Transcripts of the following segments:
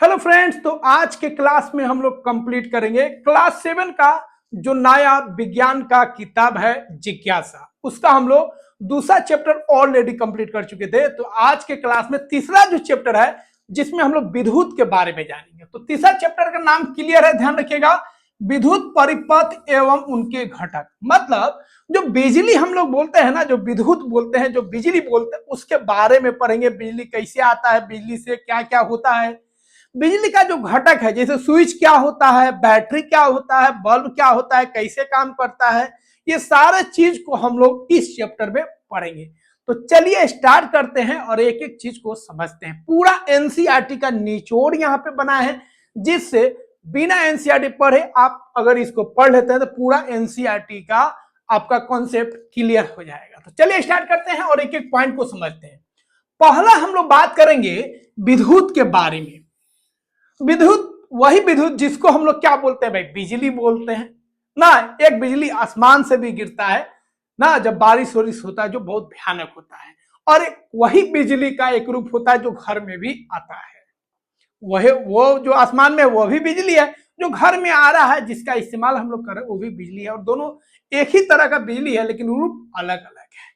Hello friends, तो आज के क्लास में हम लोग कंप्लीट करेंगे क्लास 7 का जो नया विज्ञान का किताब है जिज्ञासा। उसका हम लोग दूसरा चैप्टर ऑलरेडी कंप्लीट कर चुके थे। तो आज के क्लास में तीसरा जो चैप्टर है जिसमें हम लोग विद्युत के बारे में जानेंगे। तो तीसरा चैप्टर का नाम क्लियर है, ध्यान रखिएगा, विद्युत परिपथ एवं उनके घटक। मतलब जो बिजली हम लोग बोलते हैं ना, जो विद्युत बोलते हैं, जो बिजली बोलते हैं, उसके बारे में पढ़ेंगे। बिजली कैसे आता है, बिजली से क्या क्या होता है, बिजली का जो घटक है, जैसे स्विच क्या होता है, बैटरी क्या होता है, बल्ब क्या होता है, कैसे काम करता है, ये सारे चीज को हम लोग इस चैप्टर में पढ़ेंगे। तो चलिए स्टार्ट करते हैं और एक एक चीज को समझते हैं। पूरा एनसीईआरटी का निचोड़ यहाँ पे बना है, जिससे बिना एनसीईआरटी पढ़े आप अगर इसको पढ़ लेते हैं तो पूरा एनसीईआरटी का आपका कॉन्सेप्ट क्लियर हो जाएगा। तो चलिए स्टार्ट करते हैं और एक एक पॉइंट को समझते हैं। पहला हम लोग बात करेंगे विद्युत के बारे में। विद्युत वही विद्युत जिसको हम लोग क्या बोलते हैं भाई, बिजली बोलते हैं ना। एक बिजली आसमान से भी गिरता है ना, जब बारिश वारिश होता है जो बहुत भयानक होता है। और एक वही बिजली का एक रूप होता है जो घर में भी आता है। वही वो जो आसमान में वो भी बिजली है, जो घर में आ रहा है जिसका इस्तेमाल हम लोग कर रहे हैं वो भी बिजली है। और दोनों एक ही तरह का बिजली है लेकिन रूप अलग अलग है।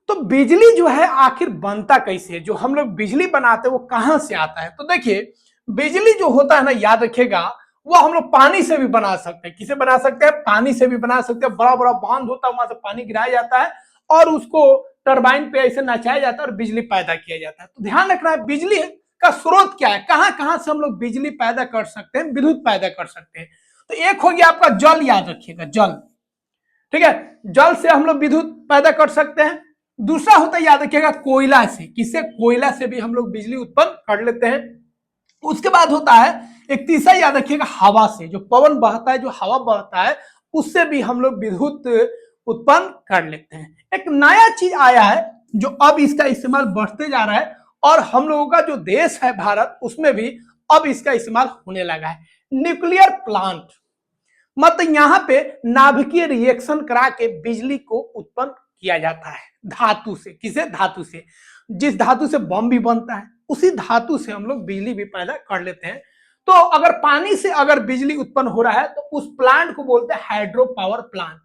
तो बिजली जो है आखिर बनता कैसे है, जो हम लोग बिजली बनाते हैं वो कहां से आता है। तो देखिए, बिजली जो होता है ना, याद रखिएगा, वो हम लोग पानी से भी बना सकते हैं। किसे बना सकते हैं? पानी से भी बना सकते हैं। बड़ा बड़ा बांध होता है, वहां से पानी गिराया जाता है और उसको टरबाइन पे ऐसे नचाया जाता है और बिजली पैदा किया जाता है। तो ध्यान रखना है बिजली का स्रोत क्या है, कहां कहां से हम लोग बिजली पैदा कर सकते हैं, विद्युत पैदा कर सकते हैं। तो एक हो गया आपका जल, याद रखिएगा जल, ठीक है, जल से हम लोग विद्युत पैदा कर सकते हैं। दूसरा होता है, याद रखिएगा, कोयला से। किससे? कोयला से भी हम लोग बिजली उत्पन्न कर लेते हैं। उसके बाद होता है एक तीसरा, याद रखिएगा, हवा से। जो पवन बहता है, जो हवा बहता है, उससे भी हम लोग विद्युत उत्पन्न कर लेते हैं। एक नया चीज आया है जो अब इसका इस्तेमाल बढ़ते जा रहा है और हम लोगों का जो देश है भारत, उसमें भी अब इसका इस्तेमाल होने लगा है, न्यूक्लियर प्लांट। मतलब यहाँ पे नाभिकीय रिएक्शन करा के बिजली को उत्पन्न किया जाता है धातु से। किसे? धातु से। जिस धातु से बम भी बनता है उसी धातु से हम लोग बिजली भी पैदा कर लेते हैं। तो अगर पानी से अगर बिजली उत्पन्न हो रहा है तो उस प्लांट को बोलते हैं हाइड्रो पावर प्लांट।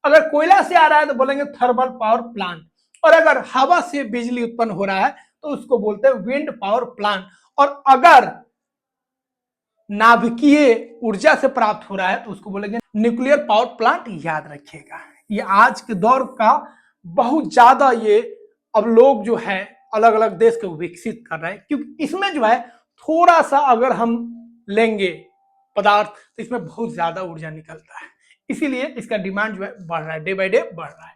अगर कोयला से आ रहा है तो बोलेंगे थर्मल पावर प्लांट। और अगर हवा से बिजली उत्पन्न हो रहा है तो उसको बोलते हैं विंड पावर प्लांट। और अगर नाभिकीय ऊर्जा से प्राप्त हो रहा है तो उसको बोलेंगे न्यूक्लियर पावर प्लांट। याद रखिएगा, ये आज के दौर का बहुत ज्यादा, ये अब लोग जो है अलग अलग देश को विकसित कर रहे हैं, क्योंकि इसमें जो है थोड़ा सा अगर हम लेंगे पदार्थ तो इसमें बहुत ज्यादा ऊर्जा निकलता है, इसीलिए इसका डिमांड जो है बढ़ रहा है, डे बाय डे बढ़ रहा है।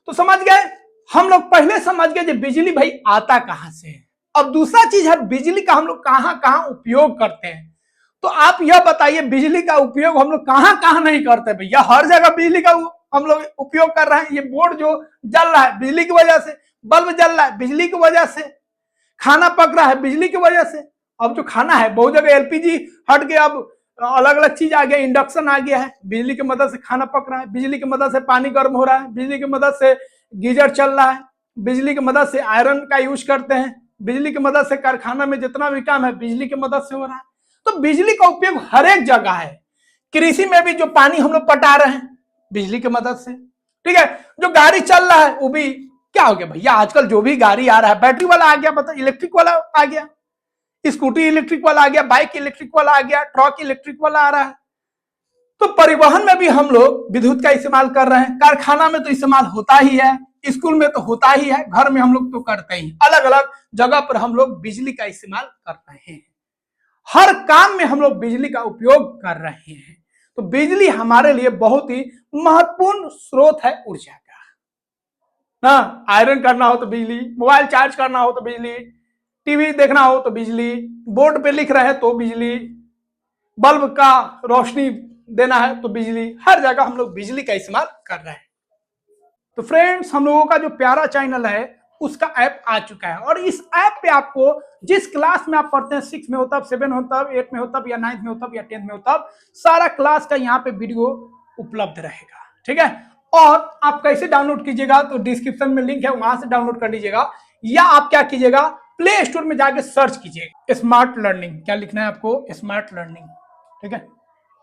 तो समझ गए हम लोग, पहले समझ गए कि बिजली भाई आता कहां से है। अब दूसरा चीज है बिजली का हम लोग कहां कहां उपयोग करते हैं। तो आप यह बताइए, बिजली का उपयोग हम लोग कहां कहां नहीं करते भैया? हर जगह बिजली का हम लोग उपयोग कर रहे हैं। ये बोर्ड जो जल रहा है बिजली की वजह से, बल्ब जल रहा है बिजली की वजह से, खाना पक रहा है बिजली की वजह से। अब जो खाना है बहुत जगह एलपीजी हट गया, अब अलग अलग चीज आ गया, इंडक्शन आ गया है, बिजली की मदद से खाना पक रहा है, बिजली की मदद से पानी गर्म हो रहा है, बिजली की मदद से गीजर चल रहा है, बिजली की मदद से आयरन का यूज करते हैं, बिजली की मदद से कारखाना में जितना भी काम है बिजली की मदद से हो रहा है। तो बिजली का उपयोग हर एक जगह है। कृषि में भी जो पानी हम लोग पटा रहे हैं बिजली की मदद से, ठीक है। जो गाड़ी चल रहा है वो भी क्या हो गया भैया, आजकल जो भी गाड़ी आ रहा है बैटरी वाला आ गया, मतलब इलेक्ट्रिक वाला आ गया, स्कूटी इलेक्ट्रिक वाला आ गया, बाइक इलेक्ट्रिक वाला आ गया, ट्रक इलेक्ट्रिक वाला आ रहा है। तो परिवहन में भी हम लोग विद्युत का इस्तेमाल कर रहे हैं। कारखाना में तो इस्तेमाल होता ही है, स्कूल में तो होता ही है, घर में हम लोग तो करते ही, अलग अलग जगह पर हम लोग बिजली का इस्तेमाल कर रहे हैं। हर काम में हम लोग बिजली का उपयोग कर रहे हैं। तो बिजली हमारे लिए बहुत ही महत्वपूर्ण स्रोत है ऊर्जा का। हाँ, आयरन करना हो तो बिजली, मोबाइल चार्ज करना हो तो बिजली, टीवी देखना हो तो बिजली, बोर्ड पे लिख रहे हैं तो बिजली, बल्ब का रोशनी देना है तो बिजली, हर जगह हम लोग बिजली का इस्तेमाल कर रहे हैं। तो फ्रेंड्स, हम लोगों का जो प्यारा चैनल है उसका ऐप आ चुका है और इस ऐप पे आपको जिस क्लास में आप पढ़ते हैं, 6 में होता, 7 में होता, 8 में होता, या 9 में होता, या 10 में होता, सारा क्लास का यहाँ पे वीडियो उपलब्ध रहेगा, ठीक है। और आप कैसे डाउनलोड कीजिएगा? तो डिस्क्रिप्शन में लिंक है, वहां से डाउनलोड कर लीजिएगा, या आप क्या कीजिएगा, प्ले स्टोर में जाके सर्च कीजिएगा स्मार्ट लर्निंग। क्या लिखना है आपको? Smart learning. ठीक है,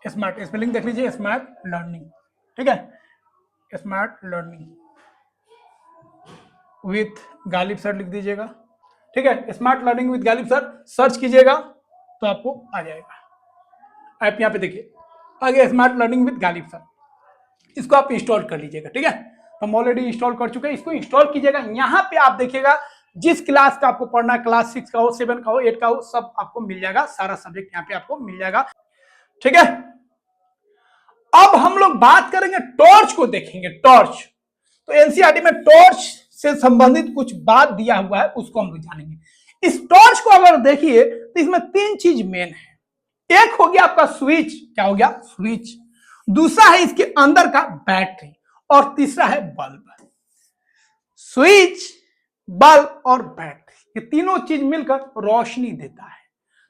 स्मार्ट स्पेलिंग देख लीजिए, स्मार्ट लर्निंग। ठीक है, smart learning with Ghalib sir लिख दीजिएगा। ठीक है, smart learning with Ghalib sir search कीजिएगा तो आपको आ जाएगा ऐप। यहाँ पे देखिए आगे smart learning with Ghalib sir, इसको आप इंस्टॉल कर लीजिएगा। ठीक है, हम ऑलरेडी इंस्टॉल कर चुके हैं, इसको इंस्टॉल कीजिएगा। यहाँ पे आप देखिएगा जिस क्लास का आपको पढ़ना है, क्लास 6 का हो, 7 का हो, 8 का हो, सब आपको मिल जाएगा, सारा सब्जेक्ट यहाँ पे आपको मिल जाएगा। ठीक है, अब हम लोग बात करेंगे टॉर्च को देखेंगे। टॉर्च तो एनसीईआरटी में टॉर्च से संबंधित कुछ बात दिया हुआ है, उसको हम लोग जानेंगे। इस टॉर्च को अगर देखिए तो इसमें 3 चीज मेन है। एक हो गया आपका स्विच, क्या हो गया? स्विच। दूसरा है इसके अंदर का बैटरी, और तीसरा है बल्ब। स्विच, बल्ब और बैटरी, ये तीनों चीज मिलकर रोशनी देता है।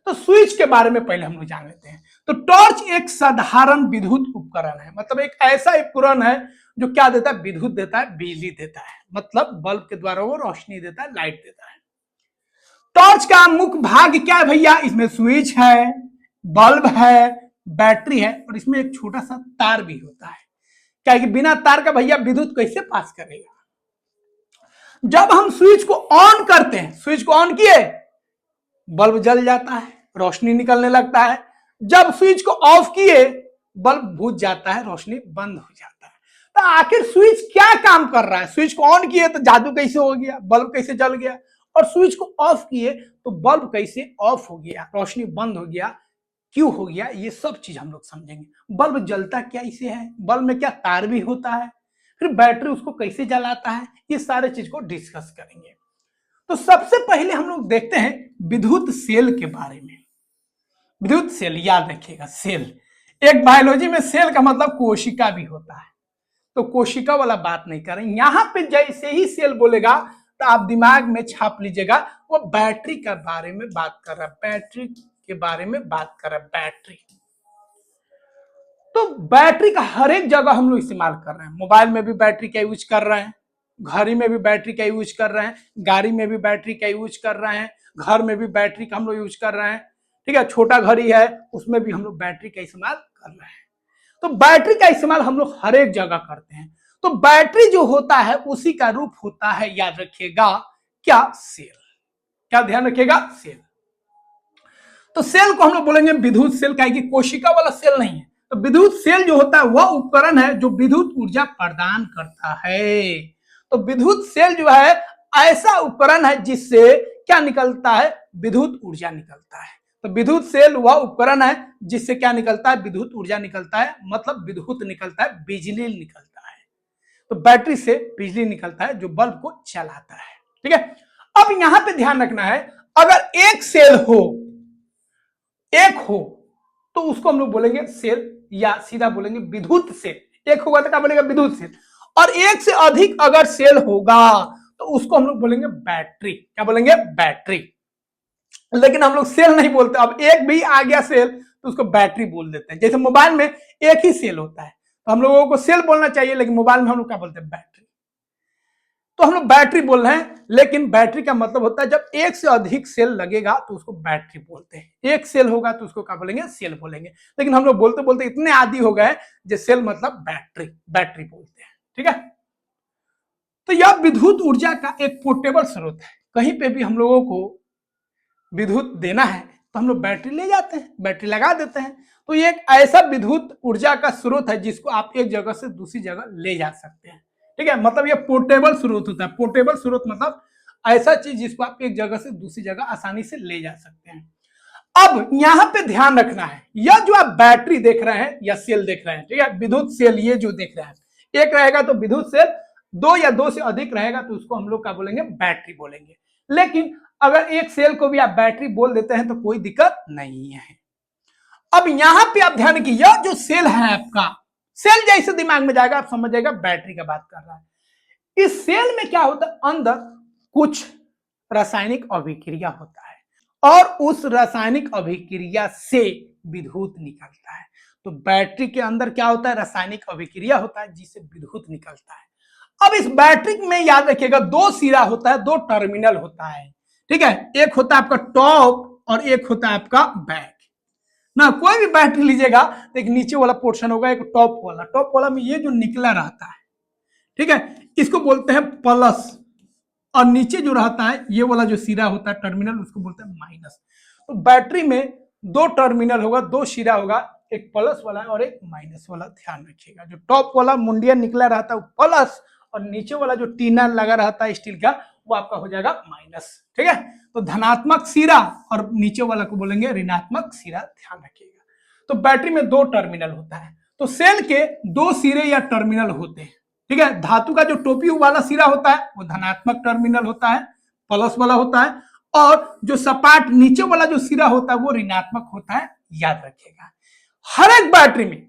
तो स्विच के बारे में पहले हम लोग जान लेते हैं। तो टॉर्च एक साधारण विद्युत उपकरण है, मतलब एक ऐसा उपकरण है जो क्या देता है? विद्युत देता है, बिजली देता है, मतलब बल्ब के द्वारा वो रोशनी देता है, लाइट देता है। टॉर्च का मुख्य भाग क्या है भैया? इसमें स्विच है, बल्ब है, बैटरी है, और इसमें एक छोटा सा तार भी होता है। क्या कि बिना तार का भैया विद्युत कैसे पास करेगा? जब हम स्विच को ऑन करते हैं, स्विच को ऑन किए, बल्ब जल जाता है, रोशनी निकलने लगता है। जब स्विच को ऑफ किए, बल्ब बुझ जाता है, रोशनी बंद हो जाता है। तो आखिर स्विच क्या काम कर रहा है? स्विच को ऑन किए तो जादू कैसे हो गया, बल्ब कैसे जल गया, और स्विच को ऑफ किए तो बल्ब कैसे ऑफ हो गया, रोशनी बंद हो गया, क्यों हो गया, ये सब चीज हम लोग समझेंगे। बल्ब जलता क्या इसे है, बल्ब में क्या तार भी होता है, फिर बैटरी उसको कैसे जलाता है, ये सारे चीज को डिस्कस करेंगे। तो सबसे पहले हम लोग देखते हैं विद्युत सेल के बारे में। विद्युत सेल याद रखिएगा, सेल एक बायोलॉजी में सेल का मतलब कोशिका भी होता है, तो कोशिका वाला बात नहीं करें। यहां पे जैसे ही सेल बोलेगा तो आप दिमाग में छाप लीजिएगा वो बैटरी के बारे में बात कर रहा है, बैटरी के बारे में बात कर रहा है, बैटरी। तो बैटरी का हर एक जगह हम लोग इस्तेमाल कर रहे हैं। मोबाइल में भी बैटरी का यूज कर रहे हैं, घड़ी में भी बैटरी का यूज कर रहे हैं, गाड़ी में भी बैटरी का यूज कर रहे हैं, घर में भी बैटरी का हम लोग यूज कर रहे हैं। ठीक है, छोटा घड़ी है उसमें भी हम लोग बैटरी का इस्तेमाल कर रहे हैं। तो बैटरी का इस्तेमाल हम लोग हर एक जगह करते हैं। तो बैटरी जो होता है उसी का रूप होता है, याद रखिएगा, क्या? सेल। क्या ध्यान रखिएगा? सेल। तो सेल को हम लोग बोलेंगे विद्युत सेल, का कोशिका वाला सेल नहीं है। तो विद्युत सेल जो होता है वह उपकरण है जो विद्युत ऊर्जा प्रदान करता है। तो विद्युत सेल जो है ऐसा उपकरण है जिससे क्या निकलता है? विद्युत ऊर्जा निकलता है। तो विद्युत सेल वह उपकरण है जिससे क्या निकलता है? विद्युत ऊर्जा निकलता है, मतलब विद्युत निकलता है, बिजली निकलता है। तो बैटरी से बिजली निकलता है जो बल्ब को चलाता है। ठीक है, अब यहां पे ध्यान रखना है, अगर एक सेल हो, एक हो तो उसको हम लोग बोलेंगे सेल, या सीधा बोलेंगे विद्युत सेल। एक होगा तो क्या बोलेंगे? विद्युत सेल। और एक से अधिक अगर सेल होगा तो उसको हम लोग बोलेंगे बैटरी। क्या बोलेंगे? बैटरी। लेकिन हम लोग सेल नहीं बोलते, अब एक भी आ गया सेल तो उसको बैटरी बोल देते हैं। जैसे मोबाइल में एक ही सेल होता है तो हम लोगों को सेल बोलना चाहिए, लेकिन मोबाइल में हम लोग क्या बोलते हैं? बैटरी। तो हम लोग बैटरी बोल रहे हैं, लेकिन बैटरी का मतलब होता है जब एक से अधिक सेल लगेगा तो उसको बैटरी बोलते हैं। एक सेल होगा तो उसको क्या बोलेंगे? सेल बोलेंगे। लेकिन हम लोग बोलते बोलते इतने आदी हो गए जो सेल मतलब बैटरी, बैटरी बोलते हैं। ठीक है, तो यह विद्युत ऊर्जा का एक पोर्टेबल स्रोत है। कहीं पे भी हम लोगों को विद्युत देना है तो हम लोग बैटरी ले जाते हैं, बैटरी लगा देते हैं। तो ये एक ऐसा विद्युत ऊर्जा का स्रोत है जिसको आप एक जगह से दूसरी जगह ले जा सकते हैं। ठीक है, मतलब ये पोर्टेबल स्रोत होता है। पोर्टेबल स्रोत मतलब ऐसा चीज जिसको आप एक जगह से दूसरी जगह आसानी से ले जा सकते हैं। अब यहां पे ध्यान रखना है, यह जो आप बैटरी देख रहे हैं या सेल देख रहे हैं, ठीक है, विद्युत सेल ये जो देख रहे हैं, एक रहेगा तो विद्युत सेल, दो या दो से अधिक रहेगा तो उसको हम लोग क्या बोलेंगे? बैटरी बोलेंगे। लेकिन अगर एक सेल को भी आप बैटरी बोल देते हैं तो कोई दिक्कत नहीं है। अब यहां पे आप ध्यान रखिए, यह जो सेल है आपका, सेल जैसे दिमाग में जाएगा आप समझ जाएगा बैटरी का बात कर रहा है। इस सेल में क्या होता है? अंदर कुछ रासायनिक अभिक्रिया होता है और उस रासायनिक अभिक्रिया से विद्युत निकलता है। तो बैटरी के अंदर क्या होता है? रासायनिक अभिक्रिया होता है जिससे विद्युत निकलता है। अब इस बैटरी में याद रखिएगा दो सिरा होता है, दो टर्मिनल होता है। ठीक है, एक होता है आपका टॉप और एक होता है आपका बैक ना। कोई भी बैटरी लीजिएगा तो एक नीचे वाला पोर्शन होगा, एक टॉप वाला। टॉप वाला में ये जो निकला रहता है, ठीक है, इसको बोलते हैं प्लस, और नीचे जो रहता है ये वाला जो सिरा होता है टर्मिनल, उसको बोलते हैं माइनस। तो बैटरी में दो टर्मिनल होगा, दो सिरा होगा, एक प्लस वाला और एक माइनस वाला। ध्यान रखिएगा, जो टॉप वाला मुंडिया निकला रहता है वो प्लस, और नीचे वाला जो टीना लगा रहता है स्टील का वो आपका हो जाएगा माइनस। ठीक है, तो धनात्मक सिरा और नीचे वाला को बोलेंगे ऋणात्मक सिरा। ध्यान रखिएगा। तो बैटरी में दो टर्मिनल होता है, तो सेल के दो सिरे या टर्मिनल होते हैं। ठीक है, धातु का जो टोपी वाला सिरा होता है वो धनात्मक टर्मिनल होता है, प्लस वाला होता है, और जो सपाट नीचे वाला जो सिरा होता है वो ऋणात्मक होता है। याद रखिएगा, हर एक बैटरी में,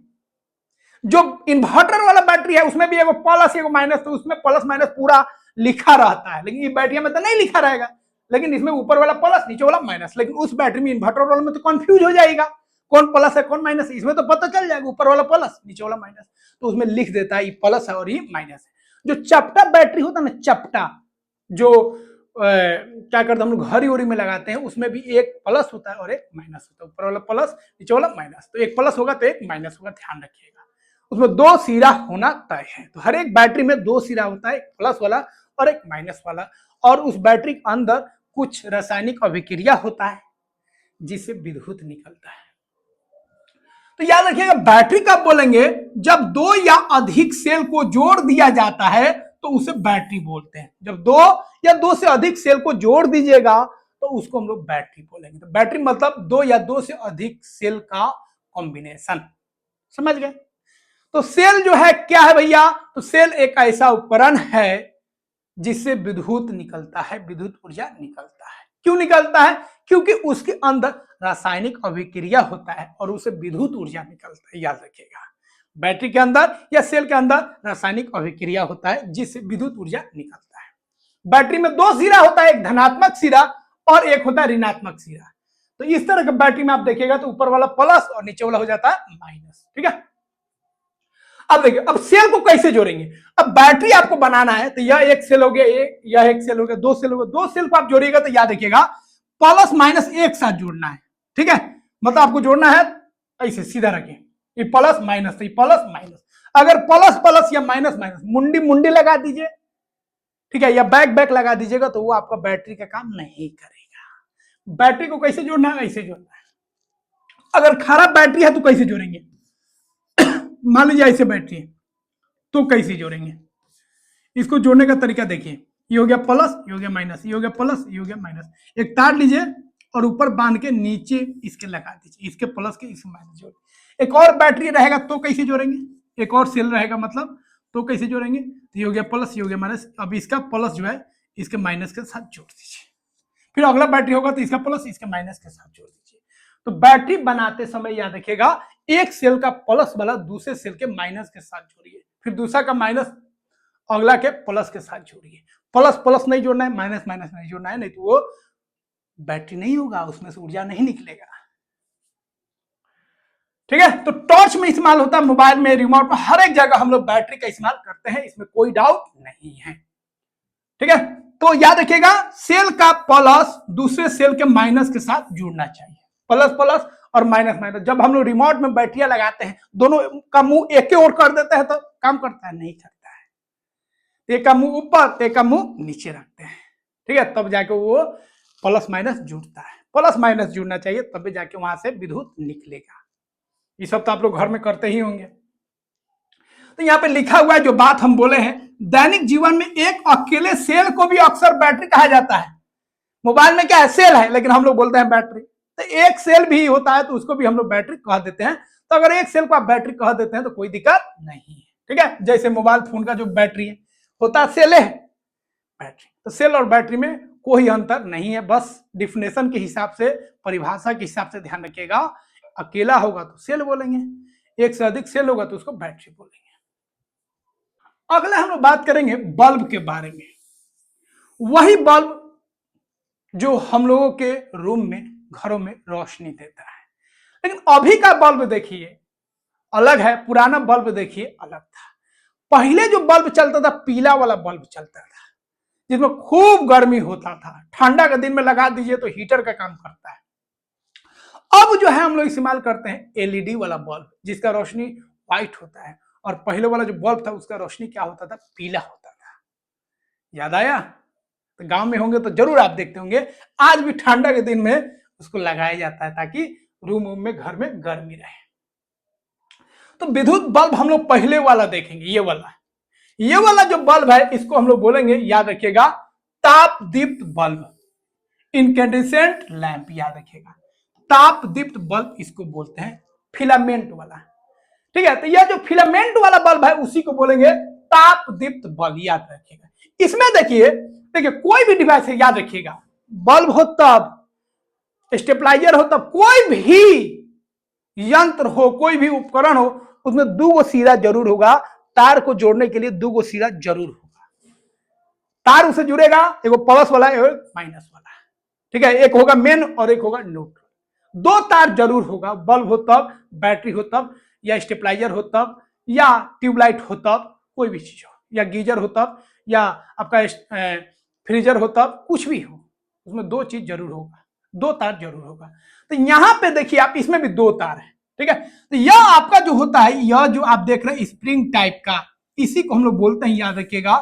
जो इन्वर्टर वाला बैटरी है उसमें भी एगो प्लस एगो माइनस, तो उसमें प्लस माइनस पूरा लिखा रहता है, लेकिन ये बैटरी में तो नहीं लिखा रहेगा, लेकिन इसमें ऊपर वाला प्लस नीचे वाला माइनस। लेकिन उस बैटरी में, इन्वर्टर वाले में तो कंफ्यूज हो जाएगा कौन प्लस है कौन माइनस है। इसमें तो पता चल जाएगा ऊपर वाला प्लस नीचे वाला माइनस, तो उसमें लिख देता है ये प्लस है और ये माइनस है। जो चपटा बैटरी होता है ना, चपटा, जो क्या करते हैं हम लोग घड़ी उड़ी में लगाते हैं, उसमें भी एक प्लस होता है और एक माइनस होता है, ऊपर वाला प्लस नीचे वाला माइनस। तो एक प्लस होगा तो एक माइनस होगा, ध्यान रखिएगा। उसमें दो सिरा होना तय है। तो हर एक बैटरी में दो सिरा होता है, एक प्लस वाला और एक माइनस वाला, और उस बैटरी के अंदर कुछ रासायनिक अभिक्रिया होता है जिससे विद्युत निकलता है। तो याद रखिएगा, बैटरी कब बोलेंगे? जब दो या अधिक सेल को जोड़ दिया जाता है तो उसे बैटरी बोलते हैं। जब दो या दो से अधिक सेल को जोड़ दीजिएगा तो उसको हम लोग बैटरी बोलेंगे। तो बैटरी मतलब दो या दो से अधिक सेल का कॉम्बिनेशन। समझ गए? तो सेल जो है क्या है भैया? तो सेल एक ऐसा उपकरण है जिससे विद्युत निकलता है, विद्युत ऊर्जा निकलता है। क्यों निकलता है? क्योंकि उसके अंदर रासायनिक अभिक्रिया होता है और उसे विद्युत ऊर्जा निकलता है। याद रखिएगा, बैटरी के अंदर या सेल के अंदर रासायनिक अभिक्रिया होता है जिससे विद्युत ऊर्जा निकलता है। बैटरी में दो सिरा होता है, एक धनात्मक सिरा और एक होता है ऋणात्मक सिरा। तो इस तरह के बैटरी में आप देखिएगा तो ऊपर वाला प्लस और नीचे वाला हो जाता है माइनस। ठीक है, अब देखिए, अब सेल को कैसे जोड़ेंगे? अब बैटरी आपको बनाना है तो यह एक सेल हो गया, यह एक सेल हो गया, दो सेल हो गया। दो सेल को आप जोड़िएगा तो याद रखिएगा प्लस माइनस एक साथ जोड़ना है। ठीक है, मतलब आपको जोड़ना है ऐसे सीधा रखें, ये प्लस माइनस, तो ये प्लस माइनस। अगर प्लस प्लस या माइनस माइनस मुंडी मुंडी लगा दीजिए, ठीक है, या बैक बैक लगा दीजिएगा तो वो आपका बैटरी का काम नहीं करेगा। बैटरी को कैसे जोड़ना है? ऐसे जोड़ना है। अगर खराब बैटरी है तो कैसे जोड़ेंगे? मान लीजिए ऐसे बैटरी है तो कैसे जोड़ेंगे? इसको जोड़ने का तरीका देखिए, ये हो गया प्लस, ये हो गया माइनस, ये हो गया प्लस, ये हो गया माइनस। एक तार लीजिए और ऊपर बांध के नीचे इसके लगा दीजिए, इसके प्लस के इसके माइनस जोड़। एक और बैटरी रहेगा तो कैसे जोड़ेंगे? एक और सेल रहेगा मतलब, तो कैसे जोड़ेंगे? तो ये हो गया प्लस, ये हो गया माइनस। अब इसका प्लस जो है इसके माइनस के साथ जोड़ दीजिए। फिर अगला बैटरी होगा तो इसका प्लस इसके माइनस के साथ जोड़ दीजिए। तो बैटरी बनाते समय याद रखिएगा, एक सेल का प्लस वाला दूसरे सेल के माइनस के साथ जोड़िए, फिर दूसरा का माइनस अगला के प्लस के साथ जोड़िए। प्लस प्लस नहीं जोड़ना है, माइनस माइनस नहीं जोड़ना है, नहीं तो वो बैटरी नहीं होगा, उसमें से ऊर्जा नहीं निकलेगा। ठीक है, तो टॉर्च में इस्तेमाल होता है, मोबाइल में, रिमोट में, हर एक जगह हम लोग बैटरी का इस्तेमाल करते हैं, इसमें कोई डाउट नहीं है। ठीक है, तो याद रखिएगा, सेल का प्लस दूसरे सेल के माइनस के साथ जुड़ना चाहिए। प्लस प्लस और माइनस माइनस। जब हम लोग रिमोट में बैटरियां लगाते हैं, दोनों का मुंह एक ही ओर कर देते हैं तो काम करता है? नहीं करता है। एक का मुंह ऊपर, एक का मुंह नीचे रखते हैं। ठीक है, तब जाके वो प्लस माइनस जुड़ता है। प्लस माइनस जुड़ना चाहिए, तब जाके वहां से विद्युत निकलेगा। ये सब तो आप लोग घर में करते ही होंगे। तो यहाँ पे लिखा हुआ है जो बात हम बोले हैं, दैनिक जीवन में एक अकेले सेल को भी अक्सर बैटरी कहा जाता है। मोबाइल में क्या है? सेल है, लेकिन हम लोग बोलते हैं बैटरी। तो एक सेल भी होता है तो उसको भी हम लोग बैटरी कह देते हैं। तो अगर एक सेल को आप बैटरी कह देते हैं तो कोई दिक्कत नहीं है। ठीक है, जैसे मोबाइल फोन का जो बैटरी है होता है, सेल है बैटरी। तो सेल और बैटरी में कोई अंतर नहीं है, बस डिफिनेशन के हिसाब से, परिभाषा के हिसाब से ध्यान रखिएगा। अकेला होगा तो सेल बोलेंगे, एक से अधिक सेल होगा तो उसको बैटरी बोलेंगे। अगला हम लोग बात करेंगे बल्ब के बारे में। वही बल्ब जो हम लोगों के रूम में, घरों में रोशनी देता है। लेकिन अभी का बल्ब देखिए अलग है, पुराना बल्ब देखिए अलग था। पहले जो बल्ब चलता था, पीला वाला बल्ब चलता था, जिसमें खूब गर्मी होता था, ठंडा के दिन में लगा दीजिए तो हीटर का काम करता है। अब जो है हम लोग इस्तेमाल करते हैं एलईडी वाला बल्ब, जिसका रोशनी व्हाइट होता है, और पहले वाला जो बल्ब था उसका रोशनी क्या होता था, पीला होता था। याद आया? तो गांव में होंगे तो जरूर आप देखते होंगे, आज भी ठंडा के दिन में उसको लगाया जाता है ताकि रूम में घर में गर्मी रहे। तो विद्युत बल्ब हम लोग पहले वाला देखेंगे, ये वाला जो बल्ब है इसको हम लोग बोलेंगे, याद रखिएगा, ताप दीप्त बल्ब, इनकैंडेसेंट लैंप, याद रखिएगा। ताप दीप्त बल्ब इसको बोलते हैं, फिलामेंट वाला। ठीक है, तो यह जो फिलामेंट वाला बल्ब है उसी को बोलेंगे ताप दीप्त बल्ब, याद रखिएगा। इसमें देखिए कोई भी डिवाइस है, याद रखिएगा, बल्ब हो तब, स्टेबलाइजर हो तब, कोई भी यंत्र हो, कोई भी उपकरण हो, उसमें 2 सिरा जरूर होगा, तार को जोड़ने के लिए 2 सिरा जरूर होगा। तार उसे जुड़ेगा, एक प्लस वाला एक माइनस वाला, ठीक है, एक होगा मेन और एक होगा न्यूट्रल। 2 तार जरूर होगा, बल्ब हो तब, बैटरी हो तब, या स्टेबलाइजर हो तब, या ट्यूबलाइट हो तब, कोई भी चीज हो, या गीजर हो तब, या आपका फ्रीजर हो तब, कुछ भी हो, उसमें 2 चीज जरूर होगा, 2 तार जरूर होगा। तो यहां पे देखिए आप, इसमें भी 2 तार है, ठीक है। तो यह आपका जो होता है, यह जो आप देख रहे हैं स्प्रिंग टाइप का, इसी को हम लोग बोलते हैं, याद रखिएगा,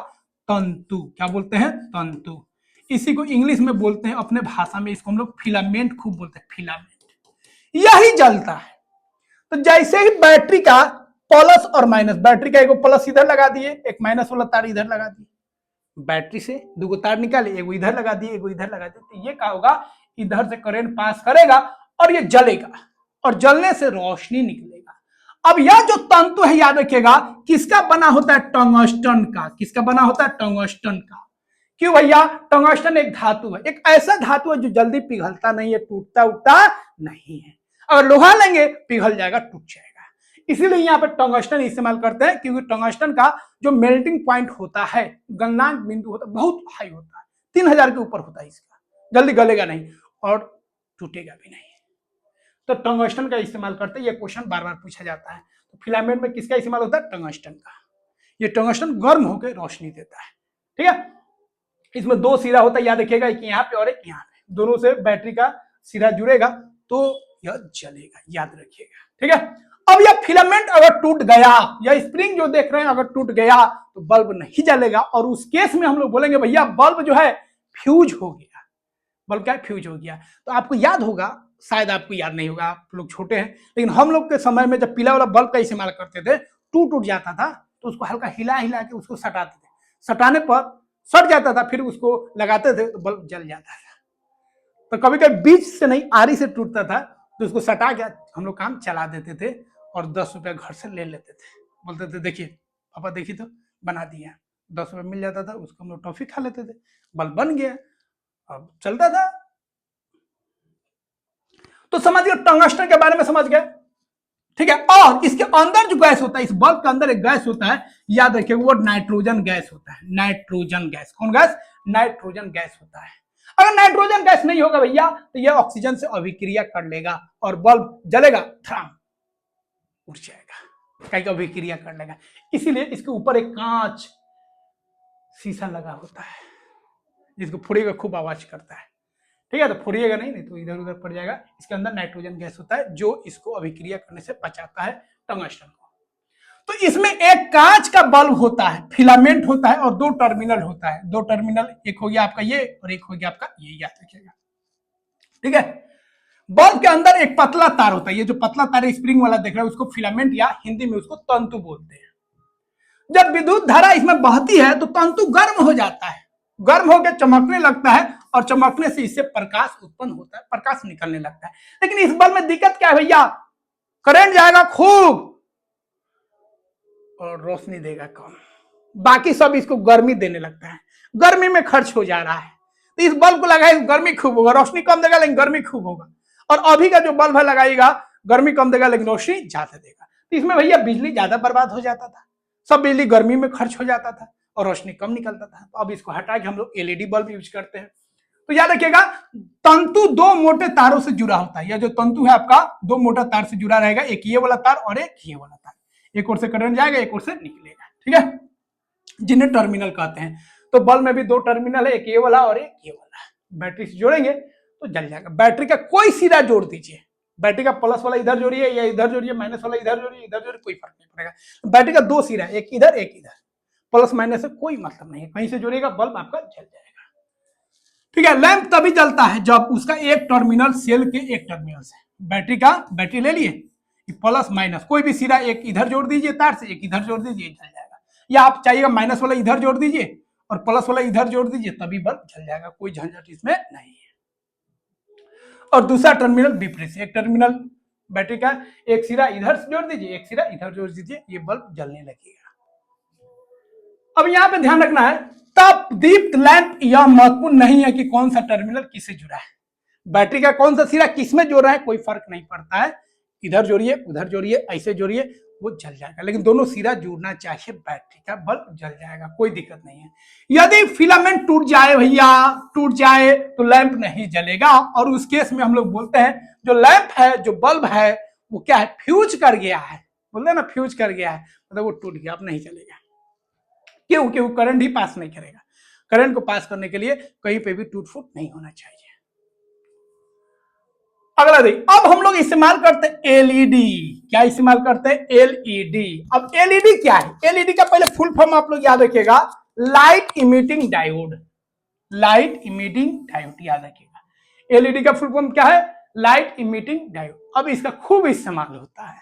तंतु। क्या बोलते हैं? तंतु। इसी को इंग्लिश में बोलते हैं, अपने भाषा में इसको हम लोग फिलामेंट खूब बोलते हैं, फिलामेंट। यही जलता है। तो जैसे ही बैटरी का प्लस और माइनस, बैटरी का एक प्लस इधर लगा दिए, एक माइनस वाला तार इधर लगा दिए, बैटरी से 2 तार निकाले, एक इधर लगा दिए, एक इधर लगा दिए, तो ये क्या होगा, इधर से करंट पास करेगा और ये जलेगा, और जलने से रोशनी निकलेगा। अब यह जो तंतु है, याद रखिएगा, किसका बना होता है? टंगस्टन का। किसका बना होता है? टंगस्टन का। क्यों भैया? टंगस्टन एक धातु है, एक ऐसा धातु है जो जल्दी पिघलता नहीं है, टूटता उठता नहीं है। अगर लोहा लेंगे पिघल जाएगा, टूट जाएगा। इसीलिए यहाँ पे टंगस्टन इस्तेमाल करते हैं, क्योंकि टंगस्टन का जो मेल्टिंग पॉइंट होता है, गलनांक बिंदु होता है, बहुत हाई होता है, 3000 के ऊपर होता है इसका, जल्दी गलेगा नहीं और टूटेगा भी नहीं। तो टंगस्टन का इस्तेमाल करते हैं, ये क्वेश्चन बार बार पूछा जाता है। तो फिलामेंट में किसका इस्तेमाल होता है? टंगस्टन का। ये टंगस्टन गर्म होकर रोशनी देता है, ठीक है। इसमें 2 सिरा होता है, याद रखिएगा, एक यहाँ पे और एक यहाँ पे, दोनों से बैटरी का सिरा जुड़ेगा तो यह जलेगा, याद रखिएगा, ठीक है। अब यह फिलामेंट अगर टूट गया, या स्प्रिंग जो देख रहे हैं अगर टूट गया, तो बल्ब नहीं जलेगा, और उस केस में हम लोग बोलेंगे भैया बल्ब जो है फ्यूज हो गया। बल्ब क्या? फ्यूज हो गया। तो आपको याद होगा, शायद आपको याद नहीं होगा, आप लोग छोटे हैं, लेकिन हम लोग के समय में जब पीला वाला बल्ब का इस्तेमाल करते थे, टूट जाता था, तो उसको हल्का हिला हिला के उसको सटाते थे, सटाने पर सट जाता था, फिर उसको लगाते थे तो बल्ब जल जाता था। तो कभी कभी बीच से नहीं, आरी से टूटता था, तो उसको सटा के हम लोग काम चला देते थे, और 10 रुपया घर से ले लेते थे, बोलते थे देखिए पापा देखिए तो बना दिया, 10 रुपया मिल जाता था, उसको हम लोग टॉफी खा लेते थे, बल्ब बन गया, अब चलता था। तो समझिए टंगस्टन के बारे में समझ गए, ठीक है। और इसके अंदर जो गैस होता है, इस बल्ब के अंदर एक गैस होता है, याद रखिए, वो नाइट्रोजन गैस होता है। नाइट्रोजन गैस, कौन गैस? नाइट्रोजन गैस होता है। अगर नाइट्रोजन गैस नहीं होगा भैया, तो यह ऑक्सीजन से अभिक्रिया कर लेगा और बल्ब जलेगा, थ्राम उड़ जाएगा, कहीं अभिक्रिया कर लेगा। इसीलिए इसके ऊपर एक कांच शीशा लगा होता है, जिसको फोड़ेगा खूब आवाज करता है, ठीक है। तो फोड़िएगा नहीं तो इधर उधर पड़ जाएगा। इसके अंदर नाइट्रोजन गैस होता है जो इसको अभिक्रिया करने से बचाता है टंगस्टन को। तो इसमें एक कांच का बल्ब होता है, फिलामेंट होता है, और 2 टर्मिनल होता है। 2 टर्मिनल, एक हो गया आपका ये और एक हो गया आपका ये, याद रखिएगा, ठीक है। बल्ब के अंदर एक पतला तार होता है, ये जो पतला तार स्प्रिंग वाला देख रहे हैं उसको फिलामेंट, या हिंदी में उसको तंतु बोलते हैं। जब विद्युत धारा इसमें बहती है तो तंतु गर्म हो जाता है, गर्म होकर चमकने लगता है, और चमकने से इससे प्रकाश उत्पन्न होता है, प्रकाश निकलने लगता है। लेकिन इस बल्ब में दिक्कत क्या है भैया? करंट जाएगा खूब और रोशनी देगा कम, बाकी सब इसको गर्मी देने लगता है, गर्मी में खर्च हो जा रहा है। तो इस बल्ब को लगाए, गर्मी खूब होगा, रोशनी कम देगा लेकिन गर्मी खूब होगा। और अभी का जो बल्ब है लगाएगा, गर्मी कम देगा लेकिन रोशनी ज्यादा देगा। तो इसमें भैया बिजली ज्यादा बर्बाद हो जाता था, सब बिजली गर्मी में खर्च हो जाता था और रोशनी कम निकलता था। तो अब इसको हटा के हम लोग एलईडी बल्ब यूज करते हैं। तो याद रखिएगा, तंतु 2 मोटे तारों से जुड़ा होता है। यह जो तंतु है आपका 2 मोटा तार से जुड़ा रहेगा, एक ये वाला तार और एक ये वाला तार, एक ओर से करंट जाएगा, एक ओर से निकलेगा, ठीक है, जिन्हें टर्मिनल कहते हैं। तो बल्ब में भी दो टर्मिनल है, एक ये वाला और एक ये वाला, बैटरी से जोड़ेंगे तो जल जाएगा। बैटरी का कोई सिरा जोड़ दीजिए, बैटरी का प्लस वाला इधर जोड़िए या इधर जोड़िए, माइनस वाला इधर जोड़िए इधर जोड़िए, कोई फर्क नहीं पड़ेगा। बैटरी का दो सिरा, एक इधर एक इधर, प्लस माइनस से कोई मतलब नहीं है, कहीं से जोड़िएगा बल्ब आपका जल जाएगा। ठीक है, लैंप तभी जलता है जब उसका एक टर्मिनल सेल के एक टर्मिनल से, बैटरी ले लिए प्लस माइनस, कोई भी सिरा एक इधर जोड़ दीजिए तार से, एक इधर जोड़ दीजिए, जल जाएगा। या आप चाहिएगा माइनस वाला इधर जोड़ दीजिए और प्लस वाला इधर जोड़ दीजिए, तभी बल्ब जल जाएगा, कोई झंझट इसमें नहीं है। और दूसरा टर्मिनल विपरीत से, एक टर्मिनल बैटरी का एक सिरा इधर जोड़ दीजिए, एक सिरा इधर जोड़ दीजिए, ये बल्ब जलने लगेगा। अब यहां पे ध्यान रखना है, तब दीप्त लैंप यह महत्वपूर्ण नहीं है कि कौन सा टर्मिनल किससे जुड़ा है, बैटरी का कौन सा सिरा किसमें जोड़ रहा है कोई फर्क नहीं पड़ता है, इधर जोड़िए उधर जोड़िए ऐसे जोड़िए वो जल जाएगा, लेकिन दोनों सिरा जुड़ना चाहिए, बैटरी का बल्ब जल जाएगा, कोई दिक्कत नहीं है। यदि फिलामेंट टूट जाए भैया, टूट जाए तो लैंप नहीं जलेगा, और उस केस में हम लोग बोलते हैं जो लैंप है, जो बल्ब है वो क्या है, फ्यूज कर गया है, बोलते हैं ना फ्यूज कर गया है, मतलब वो टूट गया, अब नहीं चलेगा। क्यों? क्यों? करंट ही पास नहीं करेगा, करंट को पास करने के लिए कहीं पे भी टूट फूट नहीं होना चाहिए। अगला देखिए, अब हम लोग इस्तेमाल करते हैं एलईडी, क्या इस्तेमाल करते हैं, एलईडी। अब एलईडी क्या है, एलईडी का पहले फुल फॉर्म आप लोग याद रखिएगा, light emitting diode, light emitting diode याद रखिएगा। एलईडी का फुल फॉर्म क्या है, लाइट इमिटिंग डायोड। अब इसका खूब इस्तेमाल होता है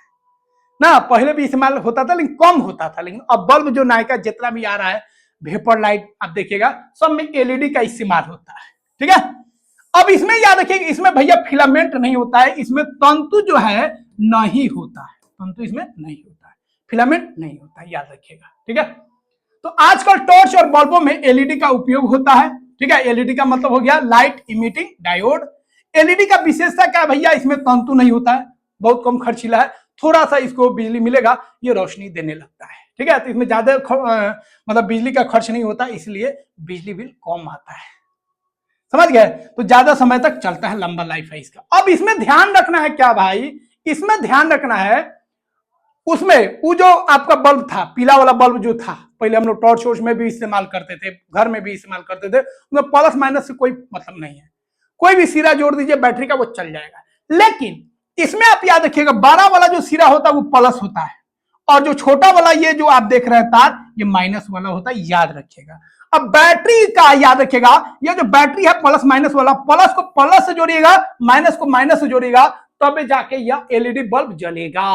ना, पहले भी इस्तेमाल होता था लेकिन कम होता था, लेकिन अब बल्ब जो नायका जितना भी आ रहा है, वेपर लाइट आप देखिएगा सब में एलईडी का इस्तेमाल होता है। ठीक है, अब इसमें याद रखिएगा, इसमें भैया फिलामेंट नहीं होता है, इसमें तंतु जो है नहीं होता है, तंतु इसमें नहीं होता है, फिलामेंट नहीं होता है, याद रखिएगा। ठीक है, तो आजकल टॉर्च और बल्बों में एलईडी का उपयोग होता है। ठीक है, एलईडी का मतलब हो गया लाइट इमिटिंग डायोड। एलईडी का विशेषता क्या है भैया, इसमें तंतु नहीं होता है, बहुत कम खर्चीला है, थोड़ा सा इसको बिजली मिलेगा ये रोशनी देने लगता है। ठीक है, तो इसमें ज्यादा मतलब बिजली का खर्च नहीं होता, इसलिए बिजली बिल कम आता है, समझ गए, तो ज्यादा समय तक चलता है, लंबा लाइफ है इसका। अब इसमें ध्यान रखना है क्या भाई, इसमें ध्यान रखना है, उसमें वो जो आपका बल्ब था, पीला वाला बल्ब जो था, पहले हम लोग टॉर्च वॉर्च में भी इस्तेमाल करते थे, घर में भी इस्तेमाल करते थे, उसमें प्लस माइनस से कोई मतलब नहीं है, कोई भी सिरा जोड़ दीजिए बैटरी का वो चल जाएगा। लेकिन इसमें आप याद रखिएगा, बड़ा वाला जो सिरा होता है वो प्लस होता है, और जो छोटा वाला ये जो आप देख रहे हैं तार, ये माइनस वाला होता है, याद रखिएगा। अब बैटरी का याद रखिएगा, ये जो बैटरी है प्लस माइनस वाला, प्लस को प्लस से जोड़िएगा, माइनस को माइनस से जोड़िएगा, तब जाके यह एलईडी बल्ब जलेगा।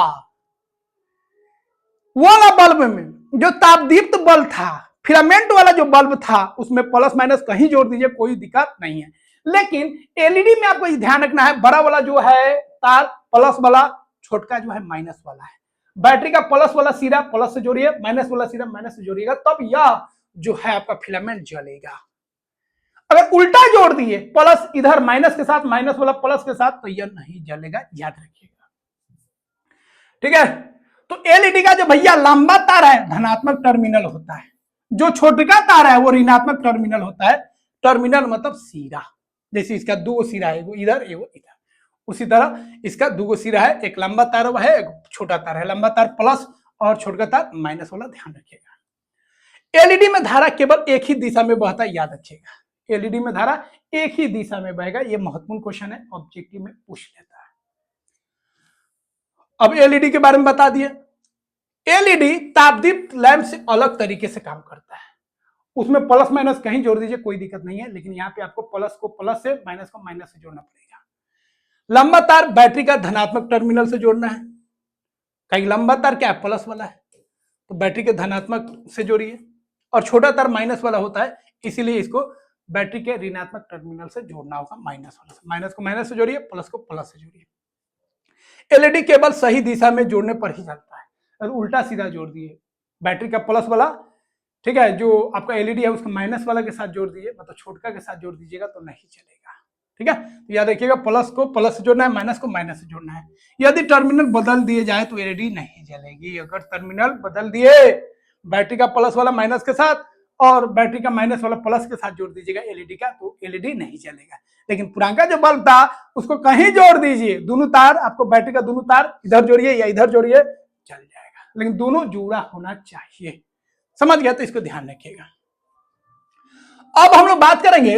वाला बल्ब में जो तापदीप्त बल्ब था, फिलामेंट वाला जो बल्ब था, उसमें प्लस माइनस कहीं जोड़ दीजिए कोई दिक्कत नहीं है। लेकिन एलईडी में आपको ध्यान रखना है, बड़ा वाला जो है तार प्लस वाला, छोटका जो है माइनस वाला है। बैटरी का प्लस वाला सिरा प्लस से जोड़िए, माइनस वाला सिरा माइनस से जोड़िएगा, तब यह जो है आपका फिलामेंट जलेगा। अगर उल्टा जोड़ दिए, प्लस इधर माइनस के साथ, माइनस वाला प्लस के साथ, तो यह नहीं जलेगा, याद रखिएगा। ठीक है, तो एलईडी का जो भैया लंबा तार है धनात्मक टर्मिनल होता है, जो छोटका तार है वो ऋणात्मक टर्मिनल होता है। टर्मिनल मतलब सिरा, जैसे इसका दो सिरा है, वो इधर एगो इधर, उसी तरह इसका दो सिरा है, एक लंबा तार है एक छोटा तार है, लंबा तार प्लस और छोटा तार माइनस वाला, ध्यान रखिएगा। एलईडी में धारा केवल एक ही दिशा में बहता है, याद रखिएगा, एलईडी में धारा एक ही दिशा में बहेगा, ये महत्वपूर्ण क्वेश्चन है, ऑब्जेक्टिव में पूछ लेता है। अब एलईडी के बारे में बता दिए, एलईडी तापदीप्त लैंप से अलग तरीके से काम करता है, उसमें प्लस माइनस कहीं जोड़ दीजिए कोई दिक्कत नहीं है, लेकिन यहाँ पे आपको प्लस को प्लस से, माइनस को माइनस से जोड़ना पड़ेगा। लंबा तार बैटरी का धनात्मक टर्मिनल से जोड़ना है, कहीं लंबा तार क्या है प्लस वाला है, तो बैटरी के धनात्मक से जोड़िए, और छोटा तार माइनस वाला होता है, इसीलिए इसको बैटरी के ऋणात्मक टर्मिनल से जोड़ना होगा, माइनस वाला से, माइनस को माइनस से जोड़िए, प्लस को प्लस से जोड़िए। एलईडी केवल सही दिशा में जोड़ने पर ही चलता है, अगर उल्टा सीधा जोड़ दिए, बैटरी का प्लस वाला, ठीक है, जो आपका एलईडी है उसका माइनस वाला के साथ जोड़ दीजिए, मतलब छोटका के साथ जोड़ दीजिएगा तो नहीं चलेगा। ठीक है, तो याद रखिएगा, प्लस को प्लस से जोड़ना है, माइनस को माइनस से जोड़ना है। यदि टर्मिनल बदल दिए जाए तो एलईडी नहीं जलेगी। अगर टर्मिनल बदल दिए, बैटरी का प्लस वाला माइनस के साथ और बैटरी का माइनस वाला प्लस के साथ जोड़ दीजिएगा एलईडी का, तो एलईडी नहीं जलेगा। लेकिन पुराना जो बल्ब था उसको कहीं जोड़ दीजिए, दोनों तार, आपको बैटरी का दोनों तार इधर जोड़िए या इधर जोड़िए, चल जाएगा, लेकिन दोनों जुड़ा होना चाहिए। समझ गया, तो इसको ध्यान रखिएगा। अब हम लोग बात करेंगे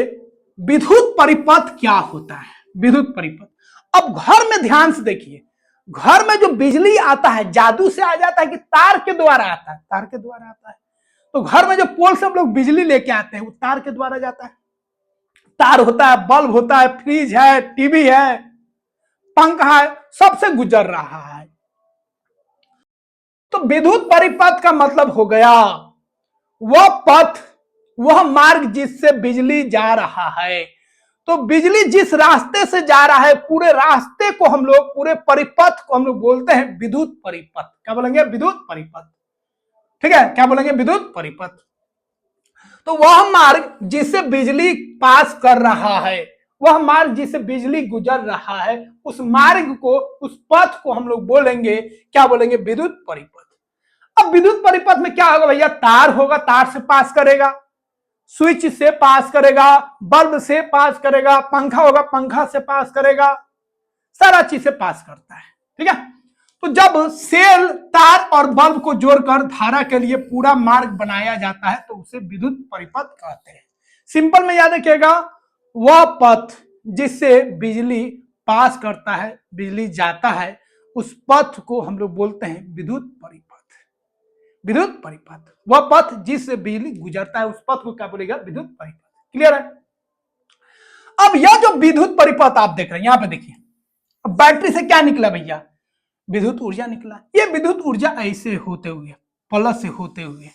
विद्युत परिपथ क्या होता है। विद्युत परिपथ, अब घर में ध्यान से देखिए, घर में जो बिजली आता है जादू से आ जाता है कि तार के द्वारा आता है, तार के द्वारा आता है। तो घर में जो पोल से हम लोग बिजली लेके आते हैं वो तार के द्वारा जाता है। तार होता है, बल्ब होता है, फ्रिज है, टीवी है, पंखा है, सबसे गुजर रहा है। तो विद्युत परिपथ का मतलब हो गया वह पथ, वह मार्ग जिससे बिजली जा रहा है। तो बिजली जिस रास्ते से जा रहा है, पूरे रास्ते को हम लोग, पूरे परिपथ को हम लोग बोलते हैं विद्युत परिपथ। क्या बोलेंगे? विद्युत परिपथ। ठीक है, क्या बोलेंगे? विद्युत परिपथ। तो वह मार्ग जिससे बिजली पास कर रहा है, वह मार्ग जिससे बिजली गुजर रहा है, उस मार्ग को, उस पथ को हम लोग बोलेंगे, क्या बोलेंगे? विद्युत परिपथ। अब विद्युत परिपथ में क्या होगा भैया? तार होगा, तार से पास करेगा, स्विच से पास करेगा, बल्ब से पास करेगा, पंखा होगा, पंखा से पास करेगा, सारा चीज से पास करता है। ठीक है, तो जब सेल, तार और बल्ब को जोड़कर धारा के लिए पूरा मार्ग बनाया जाता है तो उसे विद्युत परिपथ कहते हैं। सिंपल में याद रखिएगा, वह पथ जिससे बिजली पास करता है, बिजली जाता है, उस पथ को हम लोग बोलते हैं विद्युत परिपथ। विद्युत परिपथ, वह पथ जिससे बिजली गुजरता है, उस पथ को क्या बोलेगा? विद्युत परिपथ। क्लियर है? अब यह जो विद्युत परिपथ आप देख रहे हैं, यहां पे देखिए, अब बैटरी से क्या निकला भैया? विद्युत ऊर्जा निकला। ये विद्युत ऊर्जा ऐसे होते हुए, प्लस से होते हुए,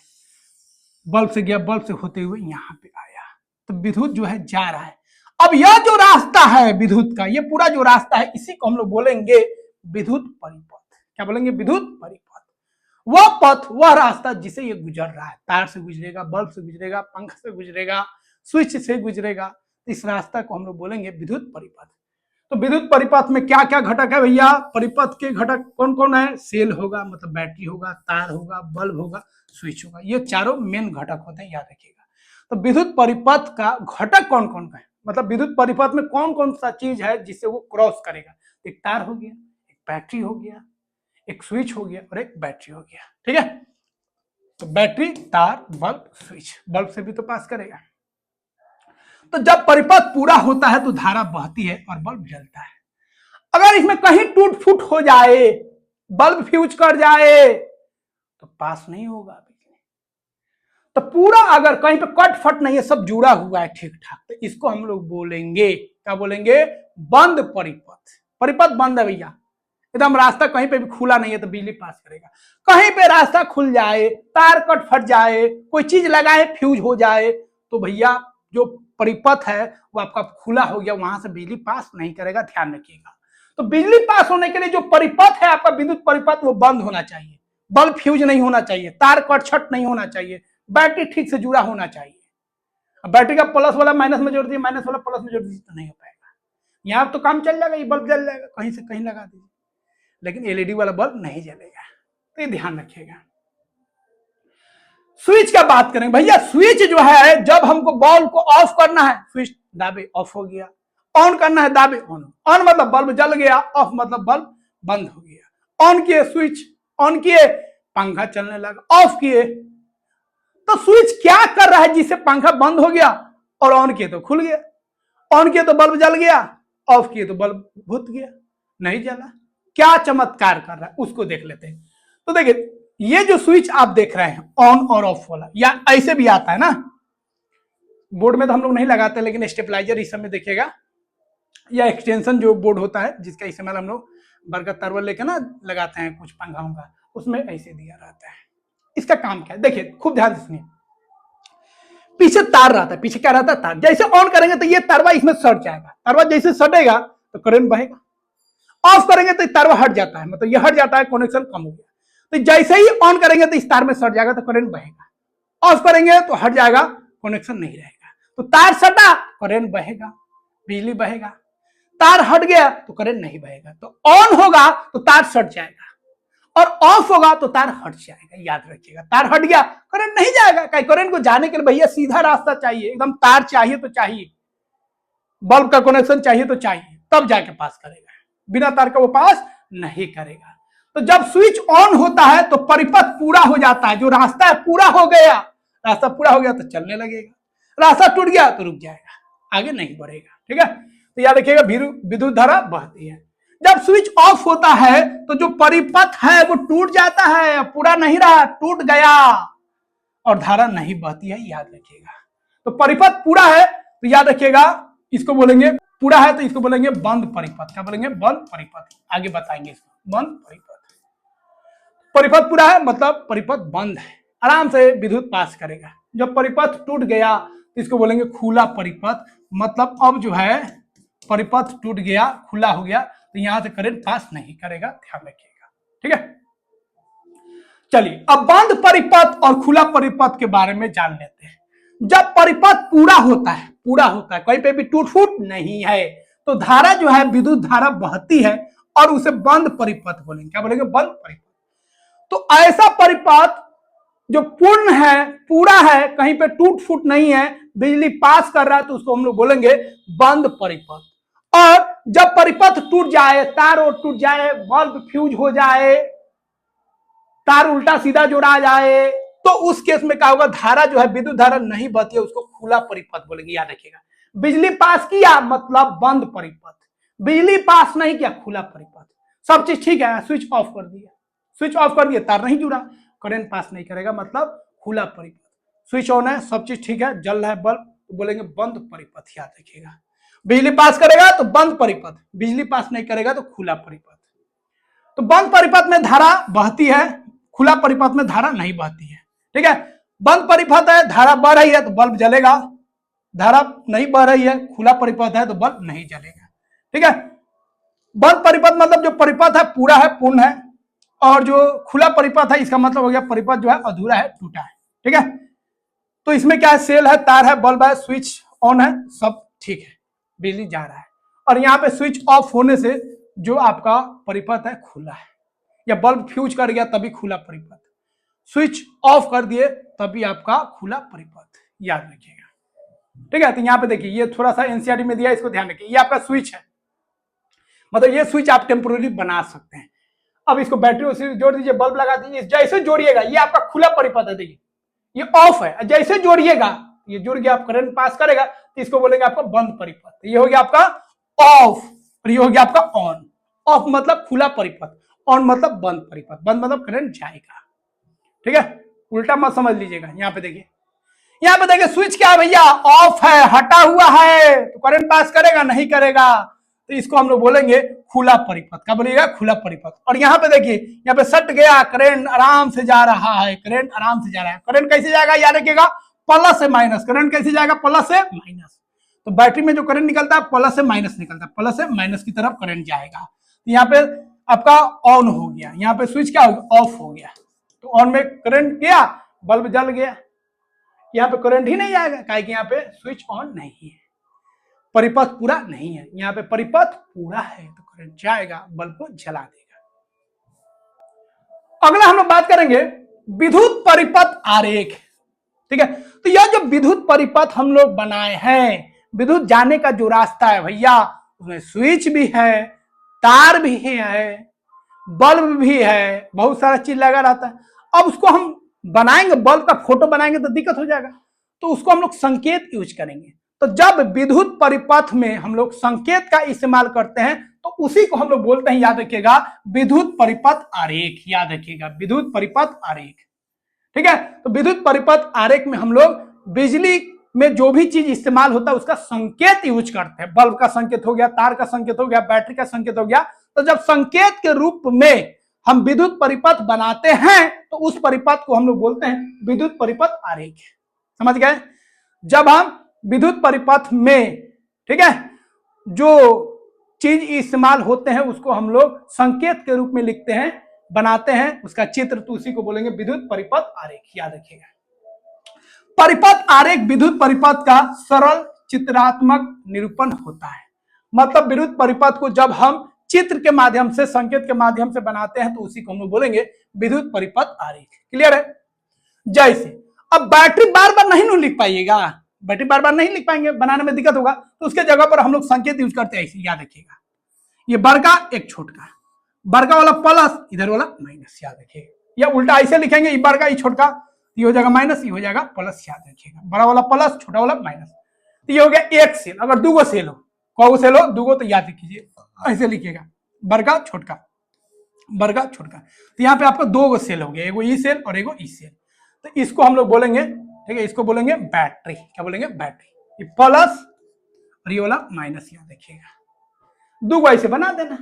बल्ब से गया, बल्ब से होते हुए यहां पे आया, तो विद्युत जो है जा रहा है। अब यह जो रास्ता है विद्युत का, ये पूरा जो रास्ता है, इसी को हम लोग बोलेंगे विद्युत परिपथ। क्या बोलेंगे? विद्युत परिपथ। वह पथ, वह रास्ता जिसे ये गुजर रहा है, तार से गुजरेगा, बल्ब से गुजरेगा, पंखा से गुजरेगा, स्विच से गुजरेगा, इस रास्ता को हम लोग बोलेंगे विद्युत परिपथ। तो विद्युत परिपथ में क्या क्या घटक है भैया? परिपथ के घटक कौन कौन है? सेल होगा, मतलब बैटरी होगा, तार होगा, बल्ब होगा, स्विच होगा, ये चारों मेन घटक होते हैं, याद रखिएगा। तो विद्युत परिपथ का घटक कौन कौन का है, मतलब विद्युत परिपथ में कौन कौन सा चीज है जिससे वो क्रॉस करेगा? एक तार हो गया, एक बैटरी हो गया, एक स्विच हो गया और एक बैटरी हो गया। ठीक है, तो बैटरी, तार, बल्ब, स्विच, बल्ब से भी तो पास करेगा। तो जब परिपथ पूरा होता है तो धारा बहती है और बल्ब जलता है। अगर इसमें कहीं टूट फूट हो जाए, बल्ब फ्यूज कर जाए, तो पास नहीं होगा बिजली। तो पूरा अगर कहीं पे कट फट नहीं है, सब जुड़ा हुआ है ठीक ठाक, तो इसको हम लोग बोलेंगे, क्या बोलेंगे? बंद परिपथ। परिपथ बंद है भैया, एकदम रास्ता कहीं पे भी खुला नहीं है तो बिजली पास करेगा। कहीं पे रास्ता खुल जाए, तार कट फट जाए, कोई चीज लगाए फ्यूज हो जाए, तो भैया जो परिपथ है वो आपका खुला हो गया, वहां से बिजली पास नहीं करेगा, ध्यान रखिएगा। तो बिजली पास होने के लिए जो परिपथ है आपका विद्युत परिपथ, वो बंद होना चाहिए, बल्ब फ्यूज नहीं होना चाहिए, तार कट छट नहीं होना चाहिए, बैटरी ठीक से जुड़ा होना चाहिए। बैटरी का प्लस वाला माइनस में जोड़ दिए, माइनस वाला प्लस में जोड़ दीजिए, तो नहीं हो पाएगा। यहाँ तो काम चल जाएगा, ये बल्ब जल जाएगा, कहीं से कहीं लगा दीजिए, लेकिन एलईडी वाला बल्ब नहीं जलेगा, तो ये ध्यान रखिएगा। स्विच का बात करेंगे भैया, स्विच जो है, जब हमको बल्ब को ऑफ करना है, स्विच दाबे, ऑफ हो गया, ऑन करना है, दाबे, ऑन। ऑन मतलब बल्ब जल गया, ऑफ मतलब बल्ब बंद हो गया। ऑन किए स्विच, ऑन किए पंखा चलने लगा, ऑफ किए तो स्विच क्या कर रहा है जिससे पंखा बंद हो गया, और ऑन किए तो खुल गया, ऑन किए तो बल्ब जल गया, ऑफ किए तो बल्ब भुत गया, नहीं जला। क्या चमत्कार कर रहा है उसको देख लेते हैं। तो देखिए, ये जो स्विच आप देख रहे हैं ऑन और ऑफ वाला, या ऐसे भी आता है ना, बोर्ड में तो हम लोग नहीं लगाते, लेकिन स्टेबलाइजर इस समय देखिएगा, या एक्सटेंशन जो बोर्ड होता है जिसका इस्तेमाल हम लोग बरगद तरवल लेके ना लगाते हैं कुछ पंखाओं का, उसमें ऐसे दिया रहता है। इसका काम क्या है देखिए, खूब ध्यान से सुनिए। पीछे तार रहता है, पीछे क्या रहता है? तार। जैसे ऑन करेंगे तो ये तरवा इसमें सट जाएगा, तरवा जैसे सटेगा तो करंट बहेगा। ऑफ करेंगे तो तारवा हट जाता है, मतलब ये हट जाता है, कनेक्शन कम हो गया। तो जैसे ही ऑन करेंगे तो इस तार में सट जाएगा तो करंट बहेगा, ऑफ करेंगे तो हट जाएगा, कनेक्शन नहीं रहेगा। तो तार सटा, करंट बहेगा, बिजली बहेगा। तार हट गया तो करंट नहीं बहेगा। तो ऑन होगा तो तार सट जाएगा, और ऑफ होगा तो तार हट जाएगा। याद रखिएगा, तार हट गया, करंट नहीं जाएगा। कहीं करंट को जाने के लिए भैया सीधा रास्ता चाहिए, एकदम तार चाहिए तो चाहिए, बल्ब का कनेक्शन चाहिए तो चाहिए, तब जाके पास करेगा, बिना तार का वो पास नहीं करेगा। तो जब स्विच ऑन होता है तो परिपथ पूरा हो जाता है, जो रास्ता है पूरा हो गया, रास्ता पूरा हो गया तो चलने लगेगा। रास्ता टूट गया तो रुक जाएगा, आगे नहीं बढ़ेगा। ठीक है, तो याद रखिएगा विद्युत धारा बहती है। जब स्विच ऑफ होता है तो जो परिपथ है वो टूट जाता है, पूरा नहीं रहा, टूट गया और धारा नहीं बहती है, याद रखिएगा। तो परिपथ पूरा है तो याद रखिएगा इसको बोलेंगे, पूरा है तो इसको बोलेंगे बंद परिपथ। क्या बोलेंगे? बंद परिपथ। आगे बताएंगे इसको, बंद परिपथ। परिपथ पूरा है मतलब परिपथ बंद है, आराम से विद्युत पास करेगा। जब परिपथ टूट गया तो इसको बोलेंगे खुला परिपथ, मतलब अब जो है परिपथ टूट गया, खुला हो गया, तो यहां से करंट पास नहीं करेगा, ध्यान रखिएगा। ठीक है, चलिए अब बंद परिपथ और खुला परिपथ के बारे में जान लेते हैं। जब परिपथ पूरा होता है, कहीं पे भी टूट फूट नहीं है, तो धारा जो है विद्युत धारा बहती है और उसे बंद परिपथ बोलेंगे। क्या बोलेंगे? बंद परिपथ। तो ऐसा परिपथ जो पूर्ण है, पूरा है, कहीं पे टूट फूट नहीं है, बिजली पास कर रहा है, तो उसको हम लोग बोलेंगे बंद परिपथ। और जब परिपथ टूट जाए, तार और टूट जाए, बल्ब फ्यूज हो जाए, तार उल्टा सीधा जोड़ा जाए, तो उस केस में क्या होगा? धारा जो है विद्युत धारा नहीं बहती है, उसको खुला परिपथ बोलेंगे, याद रखिएगा। बिजली पास किया मतलब बंद परिपथ, बिजली पास नहीं किया खुला परिपथ। सब चीज ठीक है, स्विच ऑफ कर दिया, स्विच ऑफ कर दिया, तार नहीं जुड़ा, करंट पास नहीं करेगा, मतलब खुला परिपथ। स्विच ऑन है, सब चीज ठीक है, जल रहा है बल्ब, तो बोलेंगे बंद परिपथ, याद रखिएगा। बिजली पास करेगा तो बंद परिपथ, बिजली पास नहीं करेगा तो खुला परिपथ। तो बंद परिपथ में धारा बहती है, खुला परिपथ में धारा नहीं बहती है। ठीक है, बंद परिपथ है, धारा बह रही है तो बल्ब जलेगा, धारा नहीं बह रही है, खुला परिपथ है तो बल्ब नहीं जलेगा। ठीक है, बंद परिपथ मतलब जो परिपथ है पूरा है, पूर्ण है, और जो खुला परिपथ है इसका मतलब हो गया परिपथ जो है अधूरा है, टूटा है। ठीक है, तो इसमें क्या है? सेल है, तार है, बल्ब है, स्विच ऑन है, सब ठीक है, बिजली जा रहा है। और यहाँ पे स्विच ऑफ होने से जो आपका परिपथ है खुला है, या बल्ब फ्यूज कर गया तभी खुला परिपथ, स्विच ऑफ कर दिए तभी आपका खुला परिपथ, याद रखिएगा। ठीक है, तो यहाँ पे देखिए ये थोड़ा सा एनसीईआरटी में दिया, इसको ध्यान रखिए। ये आपका स्विच है, मतलब ये स्विच आप टेम्पोररी बना सकते हैं। अब इसको बैटरी से जोड़ दीजिए, बल्ब लगा दीजिए, जैसे जोड़िएगा ये आपका खुला परिपथ है, देखिए ये ऑफ है, जैसे जोड़िएगा ये जुड़ गया, आप करंट पास करेगा, तो इसको बोलेंगे आपका बंद परिपथ। ये हो गया आपका ऑफ और ये हो गया आपका ऑन। ऑफ मतलब खुला परिपथ, ऑन मतलब बंद परिपथ, बंद मतलब करंट जाएगा। ठीक है, उल्टा मत समझ लीजिएगा। यहाँ पे देखिए, यहाँ पे देखिए स्विच क्या है भैया? ऑफ है, हटा हुआ है, तो करंट पास करेगा? नहीं करेगा, तो इसको हम लोग बोलेंगे खुला परिपथ। क्या बोलिएगा? खुला परिपथ। और यहाँ पे देखिए, यहाँ पे सट गया, करंट आराम से जा रहा है, करंट आराम से जा रहा है। करंट कैसे जाएगा? याद रखिएगा, प्लस से माइनस। करंट कैसे जाएगा? प्लस से माइनस। तो बैटरी में जो करंट निकलता है प्लस से माइनस निकलता है, प्लस से माइनस की तरफ करंट जाएगा। तो यहाँ पे आपका ऑन हो गया, यहाँ पे स्विच क्या हो गया? ऑफ हो गया। तो ऑन में करंट गया, बल्ब जल गया, यहाँ पे करंट ही नहीं जाएगा, काहे कि यहाँ पे स्विच ऑन नहीं है, परिपथ पूरा नहीं है। यहाँ पे परिपथ पूरा है तो करंट जाएगा, बल्ब को जला देगा। अगला हम लोग बात करेंगे विद्युत परिपथ आरेख। ठीक है, तो यह जो विद्युत परिपथ हम लोग बनाए हैं, विद्युत जाने का जो रास्ता है भैया, उसमें स्विच भी है, तार भी है, बल्ब भी है, बहुत सारा चीज लगा रहता है। अब उसको हम बनाएंगे, बल्ब का फोटो बनाएंगे तो दिक्कत हो जाएगा, तो उसको हम लोग संकेत यूज करेंगे। तो जब विद्युत परिपथ में हम लोग संकेत का इस्तेमाल करते हैं तो उसी को हम लोग बोलते हैं, याद रखिएगा, विद्युत परिपथ आरेख। याद रखिएगा, विद्युत परिपथ आरेख। ठीक है, तो विद्युत परिपथ आरेख में हम लोग बिजली में जो भी चीज इस्तेमाल होता है उसका संकेत यूज करते हैं। बल्ब का संकेत हो गया, तार का संकेत हो गया, बैटरी का संकेत हो गया। तो जब संकेत के रूप में हम विद्युत परिपथ बनाते हैं तो उस परिपथ को हम लोग बोलते हैं विद्युत परिपथ आरेख। समझ गए? जब हम विद्युत परिपथ में, ठीक है, जो चीज इस्तेमाल होते हैं उसको हम लोग संकेत के रूप में लिखते हैं, बनाते हैं उसका चित्र, तो उसी को बोलेंगे विद्युत परिपथ आरेख। याद रखिएगा, परिपथ आरेख विद्युत परिपथ का सरल चित्रात्मक निरूपण होता है। मतलब विद्युत परिपथ को जब हम चित्र के माध्यम से, संकेत के माध्यम से बनाते हैं तो उसी को हम लोग बोलेंगे विद्युत परिपथ आरेख। क्लियर है? जैसे अब बैटरी बार बार नहीं लिख पाइएगा, बैटरी बार बार नहीं लिख पाएंगे, बनाने में दिक्कत होगा, तो उसके जगह पर हम लोग संकेत यूज करते हैं ऐसे। याद रखिएगा, ये बड़का एक छोटका, बड़का वाला प्लस, इधर वाला माइनस। याद रखिएगा, या उल्टा ऐसे लिखेंगे, ये बड़का ये छोटका, ये हो जाएगा माइनस, ये हो जाएगा प्लस, याद रखिएगा, बड़ा वाला प्लस, छोटा वाला माइनस। तो ये हो गया एक सेल। अगर दो गो सेल हो, कौ सेल हो, दो गो, तो याद रखिए ऐसे लिखिएगा, बड़का छोटका, बड़का छोटका। तो यहाँ पे आपका दो गो सेल हो गया, एगो ई सेल और एगो ई सेल। तो इसको हम लोग बोलेंगे, ठीक है, इसको बोलेंगे बैटरी। क्या बोलेंगे? बैटरी। ये प्लस और ये वाला माइनस, याद रखिएगा, दो गो ऐसे बना देना,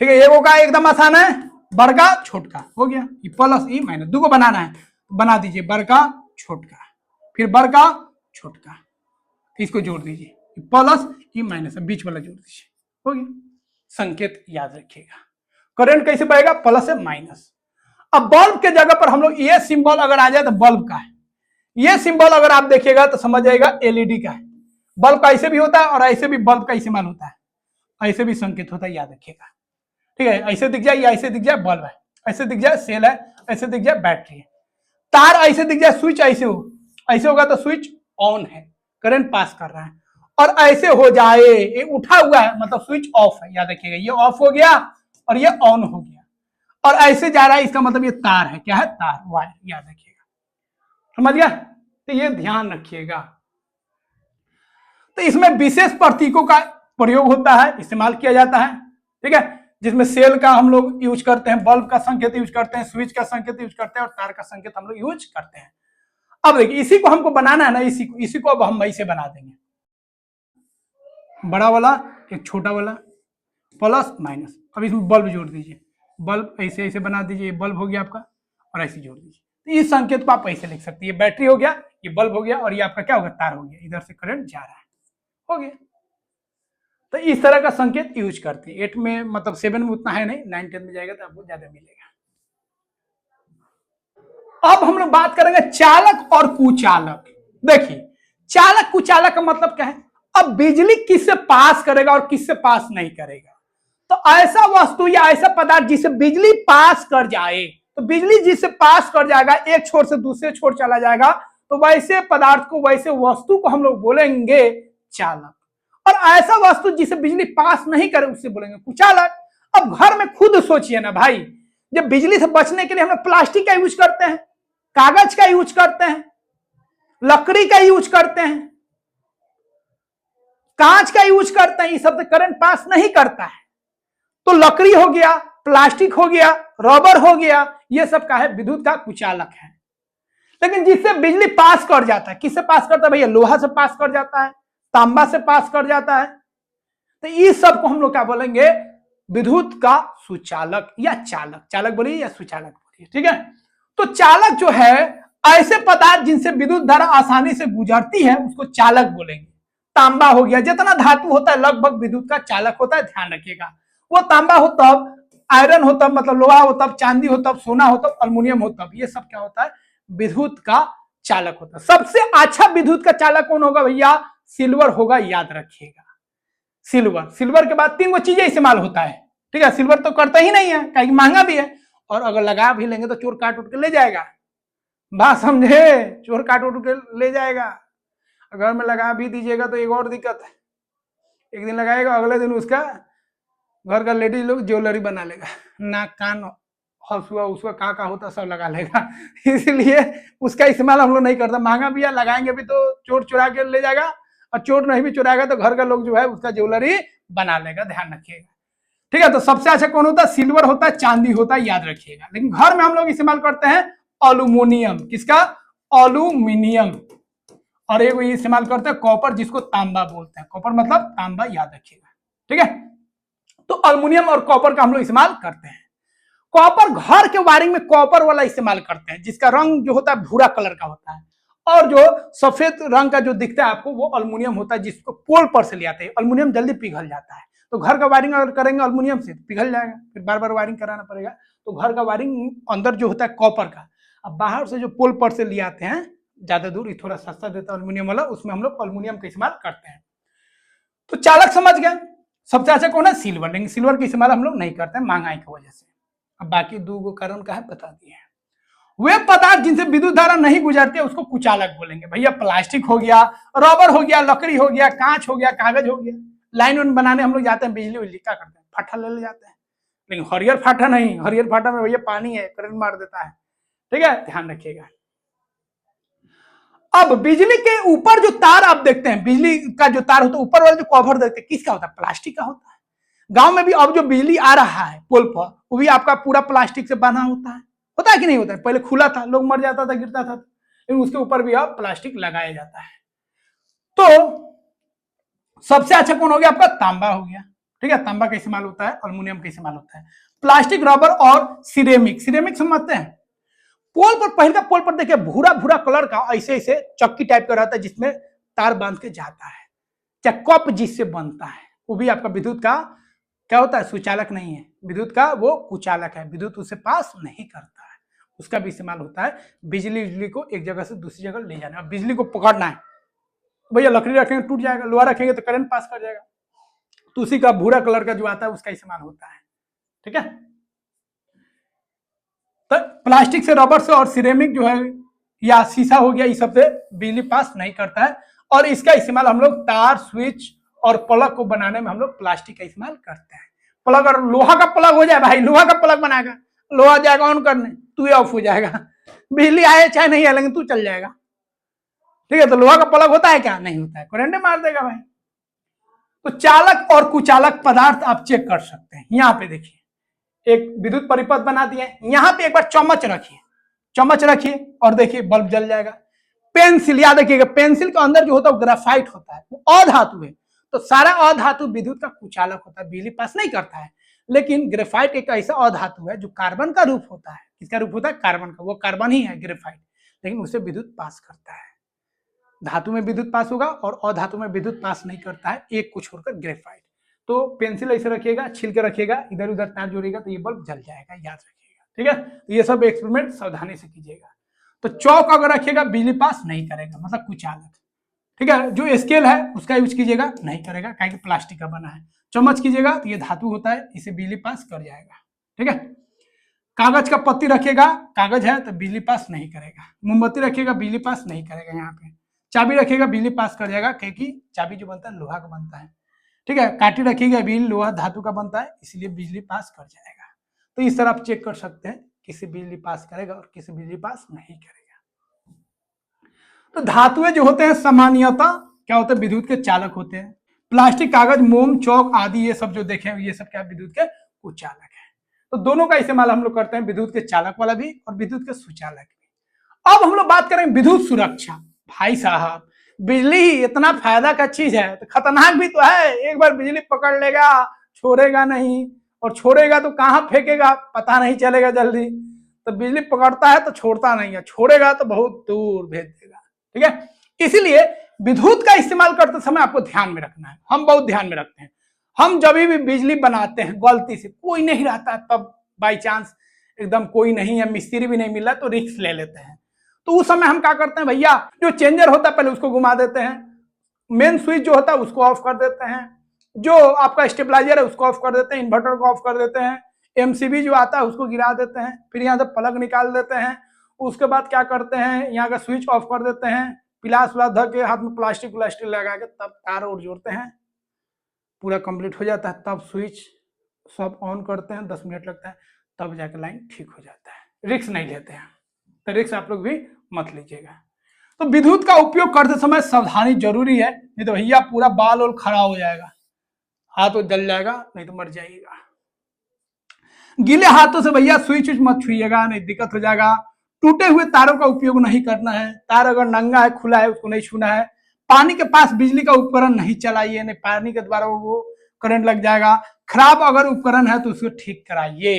ठीक है। एगो का एकदम आसान है, बड़का छोटका हो गया, ये प्लस ई माइनस, दो को बनाना है, बना दीजिए, बड़का छोटका, फिर बड़का छोटका, इसको जोड़ दीजिए, प्लस ई माइनस, बीच वाला जोड़ दीजिए, हो गया। संकेत याद रखिएगा। करंट कैसे बहेगा? प्लस से माइनस। अब बल्ब के जगह पर हम लोग ये सिंबल अगर आ जाए तो बल्ब का है, ये सिंबल अगर आप देखिएगा तो समझ जाएगा एलईडी का है। बल्ब का ऐसे भी होता है और ऐसे भी बल्ब का इस्तेमाल होता है, ऐसे भी संकेत होता है, याद रखिएगा, ठीक है। ऐसे दिख जाए या ऐसे दिख जाए बल्ब है, ऐसे दिख जाए सेल है, ऐसे दिख जाए बैटरी है। तार ऐसे दिख जाए, स्विच ऐसे हो, ऐसे होगा तो स्विच ऑन है, करंट पास कर रहा है। और ऐसे हो जाए, ये उठा हुआ है मतलब स्विच ऑफ है, याद रखिएगा, ये ऑफ हो गया और ये ऑन हो गया। और ऐसे जा रहा है, इसका मतलब ये तार है, क्या है? तार, वायर, याद रखिएगा, समझ गया? तो ये ध्यान रखिएगा। तो इसमें विशेष प्रतीकों का प्रयोग होता है, इस्तेमाल किया जाता है, ठीक है, जिसमें सेल का हम लोग यूज करते हैं, बल्ब का संकेत यूज करते हैं, स्विच का संकेत यूज करते हैं और तार का संकेत हम लोग यूज करते हैं। अब देखिए, इसी को हमको बनाना है ना, इसी को अब हम ऐसे बना देंगे, बड़ा वाला एक छोटा वाला, प्लस माइनस। अब इसमें बल्ब जोड़ दीजिए, बल्ब ऐसे ऐसे बना दीजिए, बल्ब हो गया आपका, और ऐसे जोड़ दीजिए। तो इस संकेत को आप ऐसे लिख सकते हैं, ये बैटरी हो गया, ये बल्ब हो गया, और ये आपका क्या होगा? तार हो गया, इधर से करंट जा रहा है, हो गया। तो इस तरह का संकेत यूज करते हैं। 8 में मतलब 7 में उतना है नहीं, 9 10 में जाएगा तो आपको ज्यादा मिलेगा। अब हम लोग बात करेंगे चालक और कुचालक। देखिए, चालक कुचालक का मतलब क्या है? अब बिजली किससे पास करेगा और किससे पास नहीं करेगा। तो ऐसा वस्तु या ऐसा पदार्थ जिसे बिजली पास कर जाए, तो बिजली जिससे पास कर जाएगा, एक छोर से दूसरे छोर चला जाएगा, तो वैसे पदार्थ को, वैसे वस्तु को हम लोग बोलेंगे चालक। और ऐसा वस्तु जिसे बिजली पास नहीं करे, उससे बोलेंगे कुचालक। अब घर में खुद सोचिए ना भाई, जब बिजली से बचने के लिए हम लोग प्लास्टिक का यूज करते हैं, कागज का यूज करते हैं, लकड़ी का यूज करते हैं, कांच का यूज करते हैं, ये सब करंट पास नहीं करता है। तो लकड़ी हो गया, प्लास्टिक हो गया, रबर हो गया, ये सब का है विद्युत का कुचालक है। लेकिन जिससे बिजली पास कर जाता है, किससे पास करता है भैया? लोहा से पास कर जाता है, तांबा से पास कर जाता है। तो इस सब को हम लोग क्या बोलेंगे? विद्युत का सुचालक या चालक। चालक बोलिए या सुचालक बोलिए, ठीक है। तो चालक जो है, ऐसे पदार्थ जिनसे विद्युत धारा आसानी से गुजरती है, उसको चालक बोलेंगे। तांबा हो गया, जितना धातु होता है लगभग विद्युत का चालक होता है, ध्यान रखिएगा। वो तांबा हो तब, आयरन हो तब, मतलब लोहा हो तब, चांदी हो तब, सोना हो तब, अल्युमिनियम हो तब, ये सब क्या होता है? विद्युत का चालक होता है। सबसे अच्छा विद्युत का चालक कौन होगा भैया? सिल्वर होगा, याद रखिएगा। सिल्वर, सिल्वर के बाद 3 चीजें इस्तेमाल होता है, ठीक है। सिल्वर तो करता ही नहीं है, कहीं महंगा भी है, और अगर लगा भी लेंगे तो चोर काट उठ के ले जाएगा, बात समझे? चोर काट उठ के ले जाएगा। घर में लगा भी दीजिएगा तो एक और दिक्कत है, एक दिन लगाएगा, अगले दिन उसका घर का लेडीज लोग ज्वेलरी बना लेगा, नाक कान हसुआ उसका का होता सब लगा लेगा। इसलिए उसका इस्तेमाल हम लोग नहीं करता, महंगा भी है, लगाएंगे भी तो चोर चुरा के ले जाएगा, और चोर नहीं भी चुराएगा तो घर का लोग जो है उसका ज्वेलरी बना लेगा, ध्यान रखिएगा, ठीक है। तो सबसे अच्छा कौन होता है? सिल्वर होता है, चांदी होता है, याद रखिएगा। लेकिन घर में हम लोग इस्तेमाल करते हैं अल्युमिनियम। किसका? अल्युमिनियम। और एक इस्तेमाल करते हैं कॉपर, जिसको तांबा बोलते हैं। कॉपर मतलब तांबा, याद रखिएगा, ठीक है। तो अल्युमिनियम और कॉपर का हम लोग इस्तेमाल करते हैं। कॉपर, घर के वायरिंग में कॉपर वाला इस्तेमाल करते हैं, जिसका रंग जो होता है भूरा कलर का होता है, और जो सफेद रंग का जो दिखता है आपको, वो अल्युमिनियम होता है, जिसको पोल पर से ले आते हैं। अल्युमिनियम जल्दी पिघल जाता है, तो घर का वायरिंग अगर करेंगे अल्युमिनियम से, पिघल जाएगा, फिर बार बार वायरिंग कराना पड़ेगा। तो घर का वायरिंग अंदर जो होता है कॉपर का, अब बाहर से जो पोल पर से ले आते हैं ज्यादा दूर, थोड़ा सस्ता देता है अल्युमिनियम वाला, उसमें हम लोग अल्युमिनियम का इस्तेमाल करते हैं। तो चालक समझ गए। सबसे अच्छा कौन है? सिल्वर। लेकिन सिल्वर का इस्तेमाल हम लोग नहीं करते हैं महंगाई की वजह से। अब बाकी 2 कारण का है बता दिए हैं। वे पदार्थ जिनसे विद्युत धारा नहीं गुजरती है, उसको कुचालक बोलेंगे भैया। प्लास्टिक हो गया, रबर हो गया, लकड़ी हो गया, कांच हो गया, कागज हो गया। लाइन बनाने हम लोग जाते हैं, बिजली उजली क्या करते हैं? फाठा ले जाते हैं। लेकिन हरियर फाठा नहीं, हरियर फाठा में भैया पानी है, करंट मार देता है, ठीक है, ध्यान रखिएगा। अब बिजली के ऊपर जो तार आप देखते हैं, बिजली का जो तार होता है ऊपर वाला जो कवर देखते हैं, किसका होता है? प्लास्टिक का होता है। गांव में भी अब जो बिजली आ रहा है पोल पर, वो भी आपका पूरा प्लास्टिक से बना होता है कि नहीं होता है? पहले खुला था, लोग मर जाता था, गिरता था, लेकिन उसके ऊपर भी अब प्लास्टिक लगाया जाता है। तो सबसे अच्छा कौन हो गया आपका? तांबा हो गया। ठीक है, तांबा का इस्तेमाल होता है, अल्युमिनियम का इस्तेमाल होता है। प्लास्टिक, रबर और सिरेमिक। सिरेमिक समझते हैं? पोल पर, पहले का पोल पर देखिए भूरा भूरा कलर का ऐसे ऐसे चक्की टाइप का रहता है जिसमें तार बांध के जाता है, क्या कप जिससे बनता है, वो भी आपका विद्युत का क्या होता है? सुचालक नहीं है, विद्युत का वो कुचालक है, विद्युत उसे पास नहीं करता है। उसका भी इस्तेमाल होता है बिजली को एक जगह से दूसरी जगह ले जाने। बिजली को पकड़ना है, भैया लकड़ी रखेंगे टूट जाएगा, लोहा रखेंगे तो करंट पास कर जाएगा, तो उसी का भूरा कलर का जो आता है उसका इस्तेमाल होता है। ठीक है, तो प्लास्टिक से, रबर से और सिरेमिक जो है या शीशा हो गया, इस सब से बिजली पास नहीं करता है। और इसका इस्तेमाल हम लोग तार, स्विच और प्लग को बनाने में हम लोग प्लास्टिक का इस्तेमाल करते हैं। प्लग, और लोहा का प्लग हो जाए भाई, लोहा का प्लग बनाएगा, लोहा जाएगा ऑन करने, तू ऑफ हो जाएगा, बिजली आए चाहे नहीं आए लेकिन तू चल जाएगा। ठीक है, तो लोहा का प्लग होता है क्या? नहीं होता है, करंट मार देगा भाई। तो चालक और कुचालक पदार्थ आप चेक कर सकते हैं। यहां पे देखिए एक विद्युत परिपथ बना दिए, यहां पे एक बार चम्मच रखिए, चम्मच रखिए और देखिए बल्ब जल जाएगा। पेंसिल, याद रखिएगा पेंसिल के अंदर जो होता है वो ग्राफाइट होता है, वो अधातु है, तो सारा अधातु विद्युत का कुचालक होता है, बिजली पास नहीं करता है। लेकिन ग्रेफाइट एक ऐसा अधातु है जो कार्बन का रूप होता है। किसका रूप होता है? कार्बन का, वो कार्बन ही है ग्रेफाइट, लेकिन उसे विद्युत पास करता है। धातु में विद्युत पास होगा और अधातु में विद्युत पास नहीं करता है, एक को छोड़कर ग्रेफाइट। तो पेंसिल ऐसे रखिएगा, छिल के रखिएगा, इधर उधर तार जोड़िएगा तो ये बल्ब जल जाएगा, याद रखिएगा। ठीक है, तो ये सब एक्सपेरिमेंट सावधानी से कीजिएगा। तो चौक अगर रखिएगा बिजली पास नहीं करेगा, मतलब कुचालक। ठीक है, जो स्केल है उसका यूज कीजिएगा, नहीं करेगा, क्या प्लास्टिक का बना है। चम्मच कीजिएगा तो ये धातु होता है, इसे बिजली पास कर जाएगा। ठीक है, कागज का पत्ती रखिएगा, कागज है तो बिजली पास नहीं करेगा। मोमबत्ती रखिएगा, बिजली पास नहीं करेगा। यहाँ पे चाबी रखिएगा, बिजली पास कर जाएगा, क्योंकि चाबी जो बनता है लोहा का बनता है। ठीक है, काटी रखिएगा, बिजली लोहा धातु का बनता है, इसलिए बिजली पास कर जाएगा। तो इस तरह आप चेक कर सकते हैं किसी बिजली पास करेगा और किसी बिजली पास नहीं करेगा। तो धातुएं जो होते हैं सामान्यतः क्या होते हैं? विद्युत के चालक होते हैं। प्लास्टिक, कागज, मोम, चौक आदि ये सब जो देखे ये सब क्या विद्युत के कुचालक है। तो दोनों का इस्तेमाल हम लोग करते हैं, विद्युत के चालक वाला भी और विद्युत के सुचालक भी। अब हम लोग बात करेंगे विद्युत सुरक्षा। भाई साहब, बिजली ही इतना फायदा का चीज है तो खतरनाक भी तो है। एक बार बिजली पकड़ लेगा, छोड़ेगा नहीं, और छोड़ेगा तो कहां फेंकेगा पता नहीं चलेगा जल्दी। तो बिजली पकड़ता है तो छोड़ता नहीं है, छोड़ेगा तो बहुत दूर भेज देगा। ठीक है, इसीलिए विद्युत का इस्तेमाल करते समय आपको ध्यान में रखना है। हम बहुत ध्यान में रखते हैं। हम जब भी बिजली बनाते हैं गलती से, कोई नहीं रहता तब बाई चांस एकदम कोई नहीं है, मिस्त्री भी नहीं मिल रहा, तो रिस्क ले लेते हैं। तो उस समय हम क्या करते हैं भैया, जो चेंजर होता है पहले उसको घुमा देते हैं, मेन स्विच जो होता है उसको ऑफ कर देते हैं, जो आपका स्टेबलाइजर है उसको ऑफ कर देते हैं, इन्वर्टर को ऑफ कर देते हैं, एमसीबी जो आता है उसको गिरा देते हैं, फिर यहाँ से प्लग निकाल देते हैं। उसके बाद क्या करते हैं, यहाँ का स्विच ऑफ कर देते हैं, पिलास विलास धर के हाथ में प्लास्टिक व्लास्टिक लगा के तब तार और जोड़ते हैं, पूरा कंप्लीट हो जाता है, तब स्विच सब ऑन करते हैं, 10 मिनट लगता है, तब जाकर लाइन ठीक हो जाता है। रिस्क नहीं लेते हैं, तो रिस्क आप लोग भी मत लीजिएगा। तो विद्युत का उपयोग करते समय सावधानी जरूरी है, नहीं तो भैया पूरा बाल और खड़ा हो जाएगा, हाथ तो जल जाएगा, नहीं तो मर जाइएगा। गीले हाथों से भैया स्विच मत छुइएगा, नहीं दिक्कत हो जाएगा। टूटे हुए तारों का उपयोग नहीं करना है, तार अगर नंगा है, खुला है, उसको नहीं छूना है। पानी के पास बिजली का उपकरण नहीं चलाइए, नहीं पानी के द्वारा वो करंट लग जाएगा। खराब अगर उपकरण है तो उसको ठीक कराइए,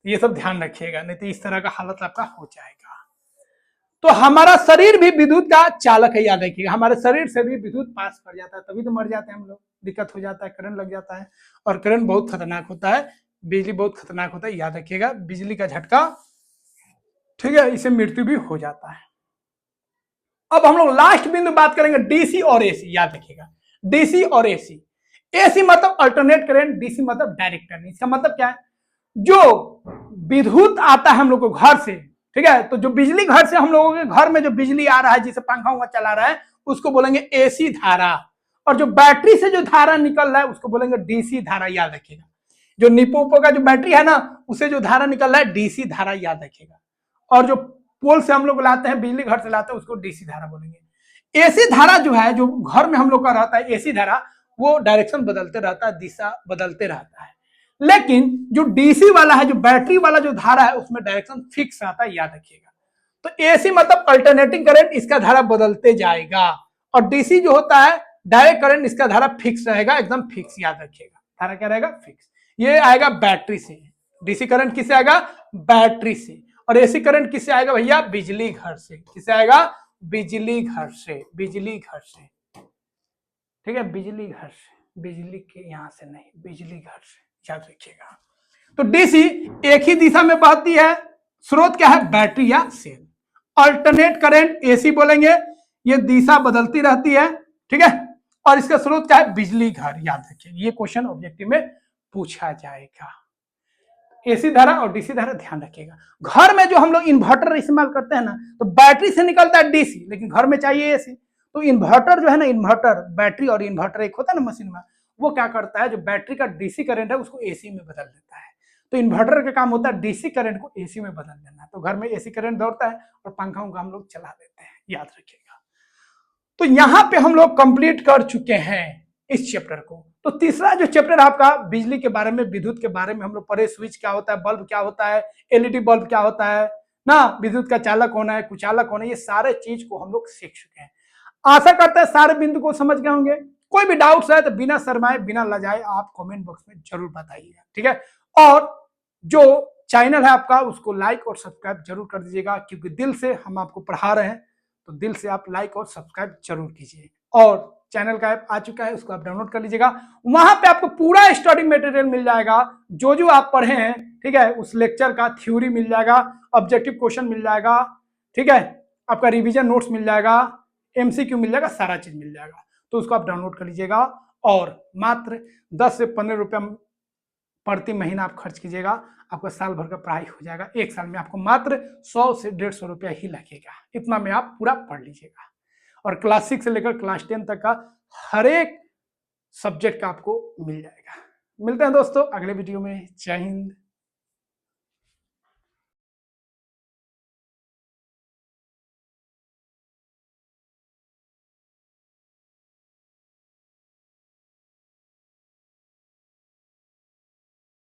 ये सब ध्यान रखिएगा, नहीं तो इस तरह का हालत आपका हो जाएगा। तो हमारा शरीर भी विद्युत का चालक है, याद रखिएगा, हमारे शरीर से भी विद्युत पास कर जाता है, तभी तो मर जाते हैं हम लोग, दिक्कत हो जाता है, करंट लग जाता है। और करंट बहुत खतरनाक होता है, बिजली बहुत खतरनाक होता है, याद रखिएगा, बिजली का झटका, ठीक है, इससे मृत्यु भी हो जाता है। अब हम लोग लास्ट बिंदु बात करेंगे डीसी और एसी, याद रखिएगा, डीसी और एसी। एसी मतलब अल्टरनेट करंट, डीसी मतलब डायरेक्ट करंट। इसका मतलब क्या है, जो विद्युत आता है हम लोग को घर से, ठीक है, तो जो बिजली घर से हम लोगों के घर में जो बिजली आ रहा है, जिसे पंखा उंखा चला रहा है, उसको बोलेंगे एसी धारा। और जो बैटरी से जो धारा निकल रहा है उसको बोलेंगे डीसी धारा, याद रखिएगा। जो निपो का जो बैटरी है ना, उसे जो धारा निकल रहा है डीसी धारा, याद रखिएगा। और जो पोल से हम लोग लाते हैं, बिजली घर से लाते हैं, उसको डीसी धारा बोलेंगे। एसी धारा जो है, जो घर में हम लोग का रहता है एसी धारा, वो डायरेक्शन बदलते रहता है, दिशा बदलते रहता है। लेकिन जो डीसी वाला है, जो बैटरी वाला जो धारा है, उसमें डायरेक्शन फिक्स आता है, याद रखिएगा। तो एसी मतलब अल्टरनेटिंग करंट, इसका धारा बदलते जाएगा। और डीसी जो होता है डायरेक्ट करंट, इसका धारा फिक्स रहेगा, एकदम फिक्स, याद रखिएगा। धारा क्या रहेगा? फिक्स। ये आएगा बैटरी से। डीसी करंट किससे आएगा? बैटरी से। और एसी करंट किससे आएगा भैया? बिजली घर से। किससे आएगा? बिजली घर से। बिजली घर से, ठीक है, बिजली घर से, बिजली के यहां से नहीं, बिजली घर से, याद रखिएगा। तो डीसी एक ही दिशा में बहती है, स्रोत क्या है? बैटरी या सेल। अल्टरनेट करंट एसी बोलेंगे, ये दिशा बदलती रहती है, ठीक है। और इसका स्रोत क्या है? बिजली घर, याद रखिए। ये क्वेश्चन ऑब्जेक्टिव में पूछा जाएगा। एसी धारा और डीसी धारा ध्यान रखिएगा। घर में जो हम लोग इन्वर्टर इस्तेमाल करते हैं ना, तो बैटरी से निकलता है डीसी, लेकिन घर में चाहिए एसी। तो इन्वर्टर जो है ना, इन्वर्टर, बैटरी और इन्वर्टर एक होता है ना मशीन में, वो क्या करता है, जो बैटरी का डीसी करंट है उसको एसी में बदल देता है। तो इन्वर्टर का काम होता है डीसी करंट को एसी में बदल देना। तो घर में एसी करंट दौड़ता है और पंखा उनका हम लोग चला देते हैं, याद रखिएगा। तो यहां पे हम लोग कंप्लीट कर चुके हैं इस चैप्टर को। तो तीसरा जो चैप्टर आपका बिजली के बारे में, विद्युत के बारे में हम लोग पढ़े। स्विच क्या होता है, बल्ब क्या होता है, एलईडी बल्ब क्या होता है ना, विद्युत का चालक होना है, कुचालक होना है, ये सारे चीज को हम लोग सीख चुके हैं। आशा करते हैं सारे बिंदु को समझ गए होंगे। कोई भी डाउट्स है तो बिना शर्माए, बिना लजाए आप कमेंट बॉक्स में जरूर बताइएगा, ठीक है। और जो चैनल है आपका, उसको लाइक और सब्सक्राइब जरूर कर दीजिएगा, क्योंकि दिल से हम आपको पढ़ा रहे हैं, तो दिल से आप लाइक और सब्सक्राइब जरूर कीजिए। और चैनल का ऐप आ चुका है, उसको आप डाउनलोड कर लीजिएगा। वहां पे आपको पूरा स्टडी मटेरियल मिल जाएगा, जो आप पढ़े हैं, ठीक है, उस लेक्चर का थ्योरी मिल जाएगा, ऑब्जेक्टिव क्वेश्चन मिल जाएगा, ठीक है, आपका रिवीजन नोट्स मिल जाएगा, एमसीक्यू मिल जाएगा, सारा चीज मिल जाएगा। तो उसको आप डाउनलोड कर लीजिएगा और मात्र 10 से 15 रुपया प्रति महीना आप खर्च कीजिएगा, आपका साल भर का पढ़ाई हो जाएगा। एक साल में आपको मात्र 100 से 150 रुपया ही लगेगा, इतना में आप पूरा पढ़ लीजिएगा। और क्लास 6 से लेकर क्लास 10 तक का हर एक सब्जेक्ट का आपको मिल जाएगा। मिलते हैं दोस्तों अगले वीडियो में। जय हिंद।